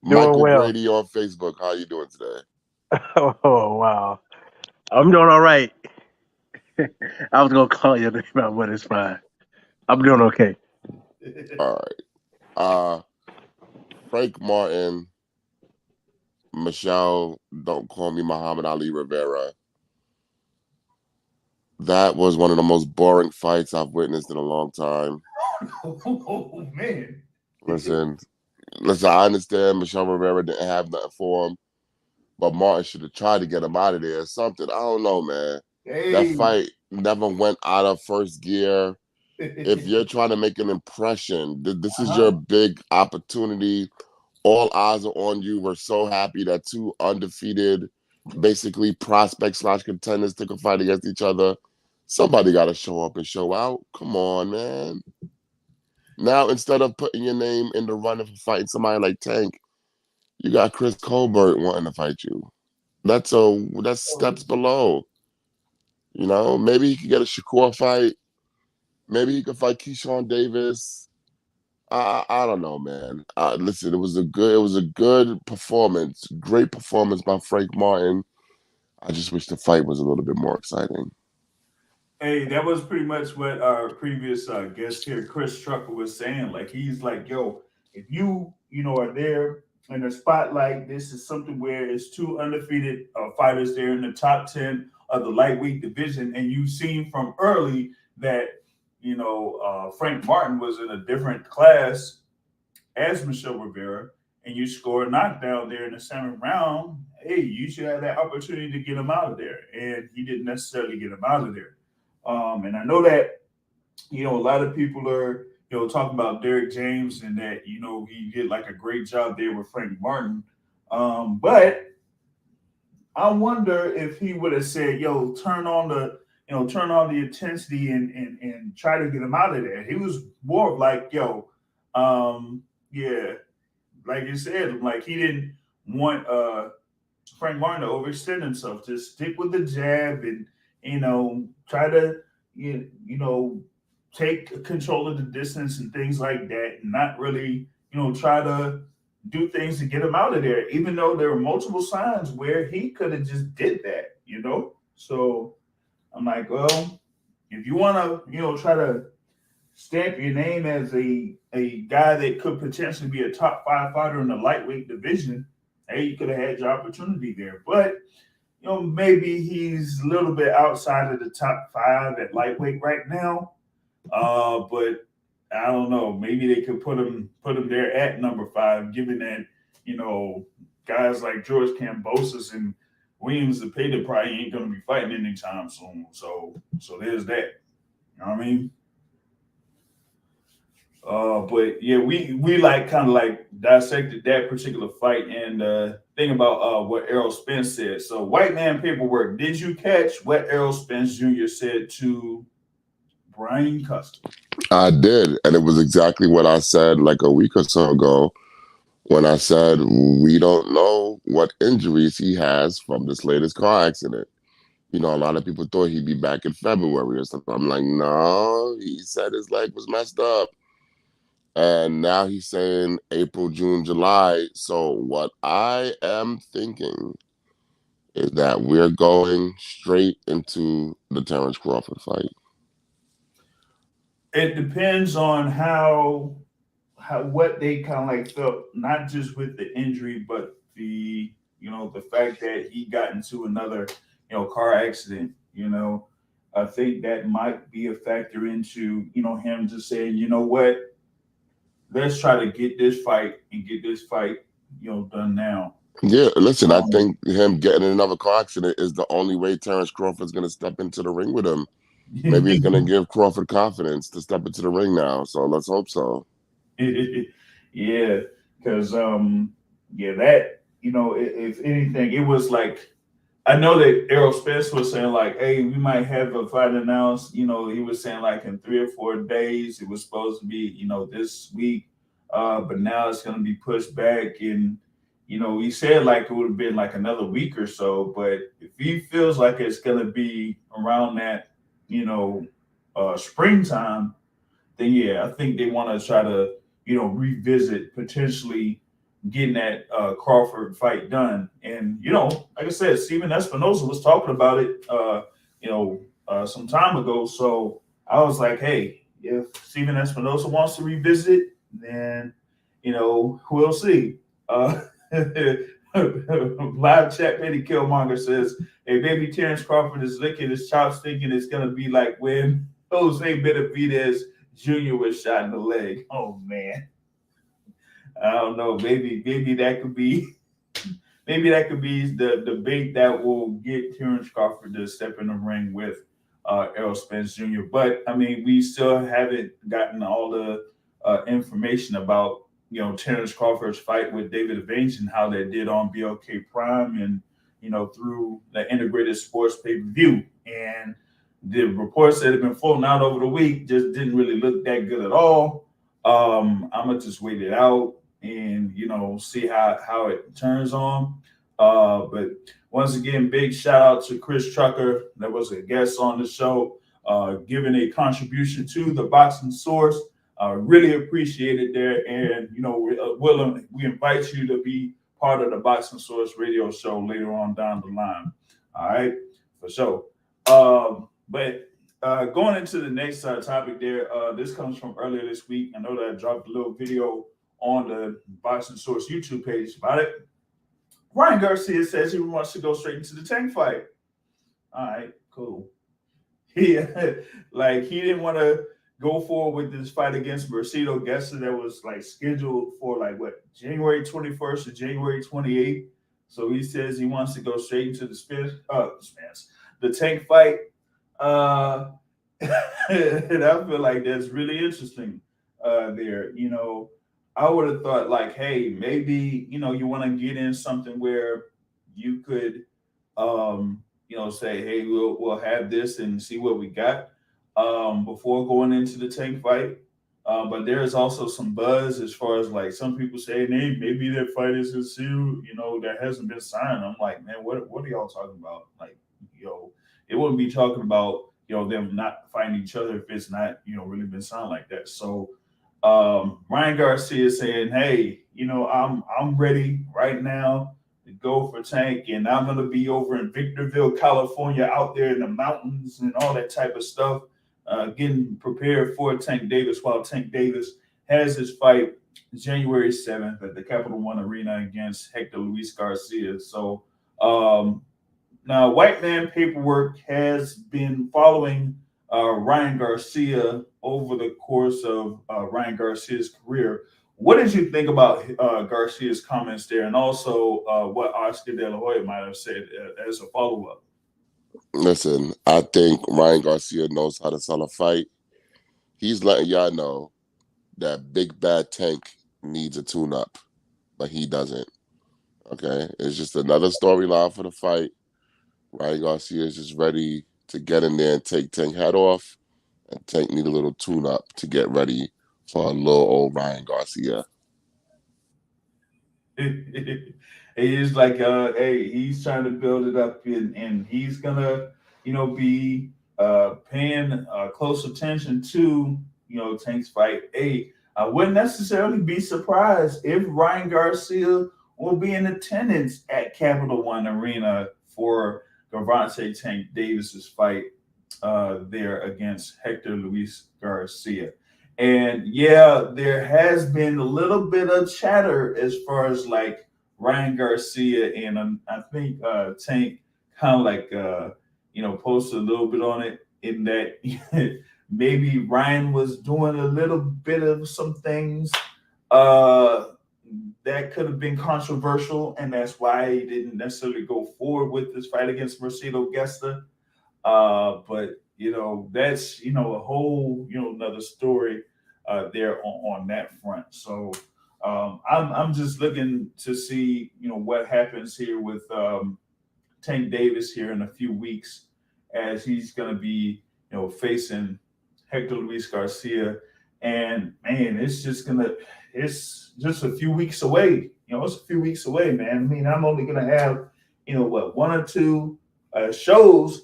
Speaker 5: Michael
Speaker 2: well.
Speaker 5: Grady on Facebook. How are you doing today?
Speaker 2: Oh, wow. I'm doing all right. I was going to call you about, but it's fine. I'm doing okay.
Speaker 5: All right. Frank Martin, Michel, don't call me Muhammad Ali Rivera. That was one of the most boring fights I've witnessed in a long time.
Speaker 1: Oh, man.
Speaker 5: Listen, I understand Michel Rivera didn't have nothing for him, but Martin should have tried to get him out of there or something. I don't know, man.
Speaker 1: Hey.
Speaker 5: That fight never went out of first gear. If you're trying to make an impression, this is your big opportunity. All eyes are on you. We're so happy that two undefeated, basically prospects / contenders took a fight against each other. Somebody got to show up and show out. Come on, man. Now, instead of putting your name in the running for fighting somebody like Tank, you got Chris Colbert wanting to fight you. That's steps below. Maybe he could get a Shakur fight. Maybe he could fight Keyshawn Davis. I don't know, man. Listen, it was a good performance, great performance by Frank Martin. I just wish the fight was a little bit more exciting.
Speaker 1: Hey, that was pretty much what our previous guest here, Chris Trucker, was saying. Like, he's like, yo, if you are there in the spotlight, this is something where it's two undefeated fighters there in the top 10 of the lightweight division. And you've seen from early that, Frank Martin was in a different class as Michel Rivera. and you score a knockdown there in the 7th round, hey, you should have that opportunity to get him out of there. And he didn't necessarily get him out of there. And I know that, a lot of people are, talking about Derek James and that, he did like a great job there with Frank Martin. But I wonder if he would have said, yo, turn on the intensity and try to get him out of there. He was more of like, yo, yeah, like you said, like he didn't want Frank Martin to overextend himself. Just stick with the jab and try to take control of the distance and things like that, and not really try to do things to get him out of there. Even though there were multiple signs where he could have just did that, So I'm like, well, if you want to try to stamp your name as a guy that could potentially be a top 5 fighter in the lightweight division, hey, you could have had your opportunity there. But maybe he's a little bit outside of the top 5 at lightweight right now. But I don't know. Maybe they could put him there at number 5, given that guys like George Kambosos and Williams Zepeda probably ain't going to be fighting anytime soon. So there's that. You know what I mean? But yeah, we like kind of like dissected that particular fight and think about what Errol Spence said. So, White Man Paperwork, did you catch what Errol Spence Jr. said to Brian Custer?
Speaker 5: I did, and it was exactly what I said like a week or so ago when I said we don't know what injuries he has from this latest car accident. A lot of people thought he'd be back in February or something. I'm like, no, he said his leg was messed up. And now he's saying April, June, July. So what I am thinking is that we're going straight into the Terrence Crawford fight.
Speaker 1: It depends on how what they kind of like felt, not just with the injury, but the the fact that he got into another car accident. I think that might be a factor into him just saying, you know what, let's try to get this fight done now.
Speaker 5: Yeah, listen, I think him getting in another car accident is the only way Terrence Crawford's going to step into the ring with him. Maybe it's going to give Crawford confidence to step into the ring now. So let's hope so.
Speaker 1: Yeah, because that if anything, it was like, I know that Errol Spence was saying like, hey, we might have a fight announced. He was saying like in 3 or 4 days. It was supposed to be this week, but now it's going to be pushed back. And he said like it would have been like another week or so. But if he feels like it's going to be around that springtime, then yeah, I think they want to try to revisit potentially getting that Crawford fight done. And like I said, Steven Espinosa was talking about it some time ago. So I was like, hey, if Steven Espinosa wants to revisit, then we'll see. Live chat Eddie Killmonger says, hey, baby, Terrence Crawford is licking his chops thinking it's gonna be like when Jose Benavidez Jr. was shot in the leg. Oh man. I don't know. Maybe that could be the bait that will get Terrence Crawford to step in the ring with Errol Spence Jr. But I mean, we still haven't gotten all the information about Terrence Crawford's fight with David Avenge and how that did on BLK Prime and through the integrated sports pay-per-view. And the reports that have been floating out over the week just didn't really look that good at all. I'm gonna just wait it out and see how it turns on. But once again, big shout out to Chris Trucker, that was a guest on the show, giving a contribution to the Boxing Source. Really appreciate it there, and we invite you to be part of the Boxing Source radio show later on down the line. All right, for sure. But going into the next topic there, this comes from earlier this week. I know that I dropped a little video on the Boxing Source YouTube page about it. Ryan Garcia says he wants to go straight into the Tank fight. All right, cool. He didn't want to, go forward with this fight against Mercedes Gessa that was like scheduled for like what January 21st or January 28th. So he says he wants to go straight into the Tank fight. Uh, and I feel like that's really interesting. There, I would have thought like, hey, maybe you want to get in something where you could, say, hey, we'll have this and see what we got before going into the Tank fight. But there is also some buzz as far as like some people saying, hey, maybe that fight is sealed, that hasn't been signed. I'm like, man, what are y'all talking about? Like, it wouldn't be talking about them not fighting each other if it's not really been signed like that. So Ryan Garcia is saying, hey, I'm ready right now to go for Tank, and I'm gonna be over in Victorville, California, out there in the mountains and all that type of stuff, getting prepared for Tank Davis while Tank Davis has his fight January 7th at the Capital One Arena against Hector Luis Garcia. So now, White Man Paperwork has been following Ryan Garcia over the course of Ryan Garcia's career. What did you think about Garcia's comments there, and also what Oscar De La Hoya might have said as a follow-up?
Speaker 5: Listen, I think Ryan Garcia knows how to sell a fight. He's letting y'all know that Big Bad Tank needs a tune-up, but he doesn't. Okay? It's just another storyline for the fight. Ryan Garcia is just ready to get in there and take Tank head off, and Tank need a little tune-up to get ready for a little old Ryan Garcia.
Speaker 1: It's like, hey, he's trying to build it up, and he's gonna, be paying close attention to, Tank's fight. Hey, I wouldn't necessarily be surprised if Ryan Garcia will be in attendance at Capital One Arena for Gervonta Tank Davis's fight there against Hector Luis Garcia. And yeah, there has been a little bit of chatter as far as like Ryan Garcia, and I think Tank kind of like posted a little bit on it in that maybe Ryan was doing a little bit of some things that could have been controversial, and that's why he didn't necessarily go forward with this fight against Mercedes Gesta. But that's a whole another story there on that front. So I'm just looking to see what happens here with Tank Davis here in a few weeks, as he's going to be facing Hector Luis Garcia, and man, it's just a few weeks away. It's a few weeks away, man. I mean, I'm only going to have one or two shows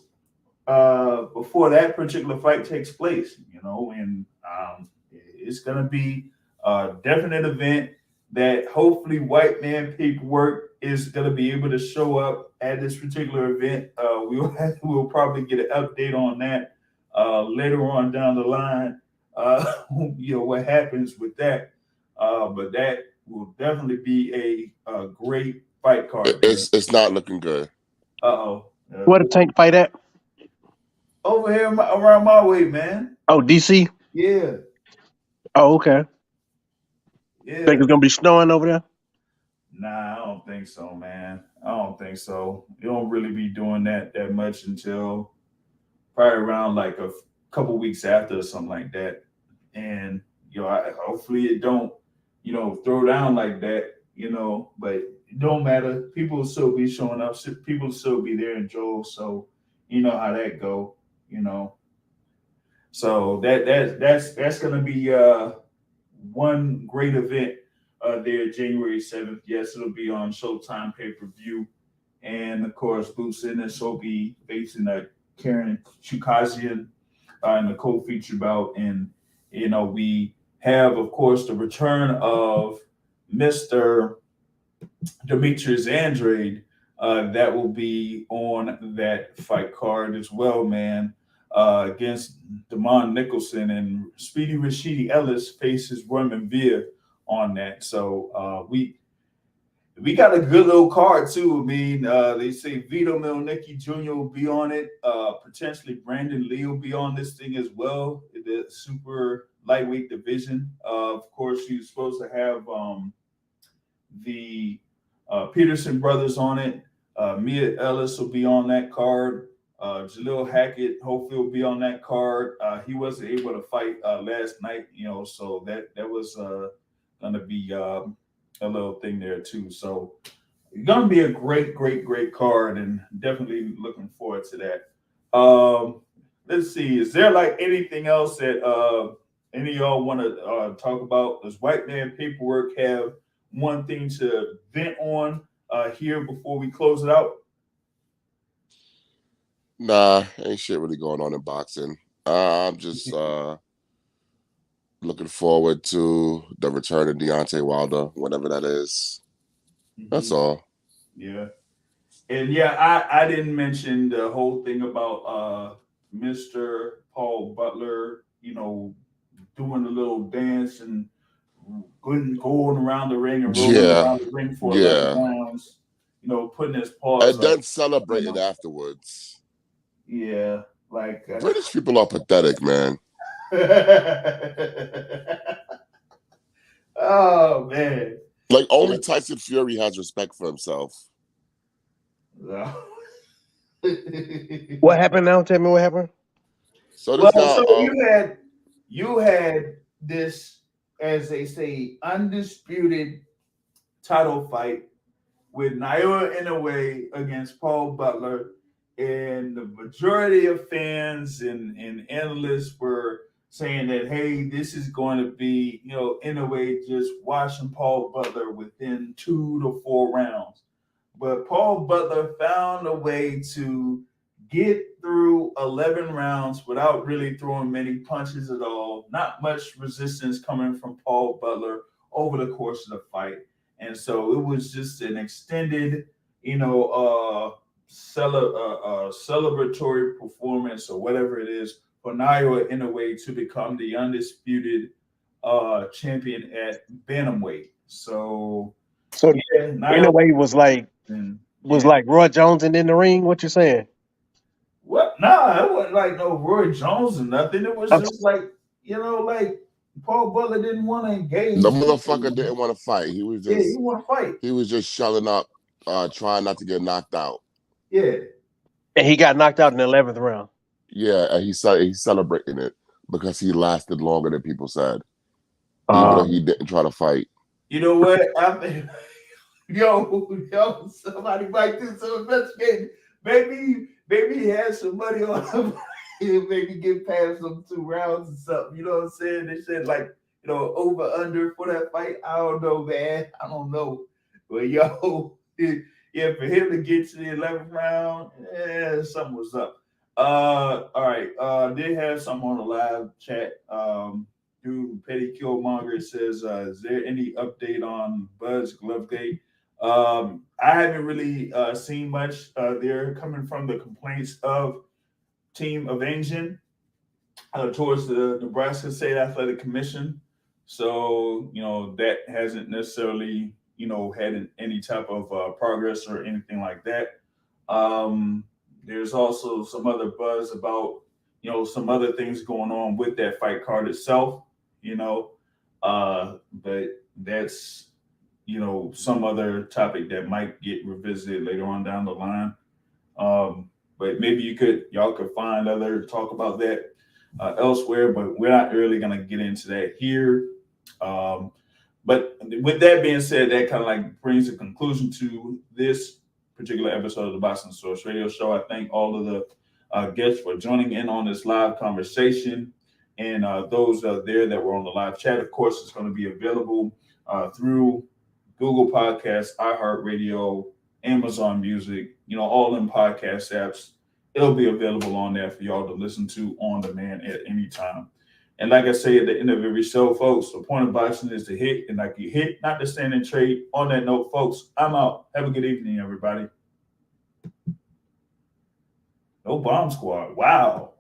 Speaker 1: before that particular fight takes place, and it's going to be a definite event that hopefully White Man Paperwork is going to be able to show up at this particular event. We'll probably get an update on that later on down the line. What happens with that, but that will definitely be a great fight card.
Speaker 5: It's not looking good.
Speaker 1: Uh-oh.
Speaker 2: Where the Tank fight at?
Speaker 1: Over here around my way, man.
Speaker 2: Oh, DC?
Speaker 1: Yeah.
Speaker 2: Oh, okay.
Speaker 1: Yeah.
Speaker 2: Think it's gonna be snowing over there?
Speaker 1: Nah, I don't think so, man. I don't think so. You don't really be doing that much until probably around like a couple weeks after or something like that. And hopefully it don't throw down like that. But it don't matter. People will still be showing up. People will still be there in Joel. So you know how that go. So that's gonna be one great event there January 7th. Yes, it'll be on Showtime pay-per-view. And of course, Boots Ennis will be facing Karen Chukazian in the co-feature bout. And we have, of course, the return of Mr. Demetrius Andrade that will be on that fight card as well, man. Against Damon Nicholson, and Speedy Rashidi Ellis faces Roman Veer on that. So we got a good little card too. I mean, they say Vito Milnicki Jr. will be on it. Potentially Brandon Lee will be on this thing as well. The super lightweight division. Of course, you're supposed to have the Peterson brothers on it. Mia Ellis will be on that card. Jalil Hackett hopefully will be on that card. He wasn't able to fight last night, so that was going to be a little thing there too. So it's going to be a great card, and definitely looking forward to that. Let's see. Is there like anything else that any of y'all want to talk about? Does White Man Paperwork have one thing to vent on here before we close it out?
Speaker 5: Nah, ain't shit really going on in boxing. I'm just looking forward to the return of Deontay Wilder, whatever that is. That's all.
Speaker 1: Yeah. And yeah, I didn't mention the whole thing about Mr. Paul Butler, doing a little dance and going around the ring and rolling around the ring for 11 rounds, putting his paws
Speaker 5: and then celebrating afterwards.
Speaker 1: Yeah, like
Speaker 5: British people are pathetic, man.
Speaker 1: Oh man!
Speaker 5: Like only Tyson Fury has respect for himself.
Speaker 1: No.
Speaker 2: What happened now? Tell me what happened.
Speaker 5: So this guy,
Speaker 1: so you had this, as they say, undisputed title fight with Naoya Inoue against Paul Butler, and the majority of fans and analysts were saying that, hey, this is going to be, Inoue just watching Paul Butler within 2 to 4 rounds. But Paul Butler found a way to get through 11 rounds without really throwing many punches at all. Not much resistance coming from Paul Butler over the course of the fight. And so it was just an extended, celebratory performance or whatever it is for Naoya Inoue to become the undisputed champion at bantamweight. So
Speaker 2: yeah, Inoue was like like Roy Jones and in the ring. What you saying?
Speaker 1: What? Nah, it wasn't like no Roy Jones or nothing. It was just like like Paul Butler didn't want to engage.
Speaker 5: The motherfucker didn't want to fight. He was just
Speaker 1: he want to fight.
Speaker 5: He was just shelling up, trying not to get knocked out.
Speaker 1: Yeah.
Speaker 2: And he got knocked out in the 11th round.
Speaker 5: Yeah, and he's celebrating it because he lasted longer than people said, even though he didn't try to fight.
Speaker 1: You know what? I think, yo, somebody might do some investigating. Maybe he has some money on him. Maybe get past some 2 rounds or something. You know what I'm saying? They said like, over under for that fight. I don't know, man. I don't know. But yeah, for him to get to the 11th round, something was up. All right. Did have something on the live chat. Dude, Petty Killmonger says, is there any update on Buzz Glovegate? I haven't really seen much there coming from the complaints of Team Avenging towards the Nebraska State Athletic Commission. So, that hasn't necessarily, had any type of progress or anything like that. There's also some other buzz about, some other things going on with that fight card itself, but that's, some other topic that might get revisited later on down the line. But maybe y'all could find talk about that elsewhere, but we're not really going to get into that here. But with that being said, that kind of like brings a conclusion to this particular episode of the Boxing Source Radio Show. I thank all of the guests for joining in on this live conversation, and those there that were on the live chat. Of course, it's going to be available through Google Podcasts, iHeartRadio, Amazon Music, all in podcast apps. It'll be available on there for y'all to listen to on demand at any time. And like I say at the end of every show, folks, the point of boxing is to hit, and like you hit, not to stand and trade. On that note, folks, I'm out. Have a good evening, everybody. No bomb squad. Wow.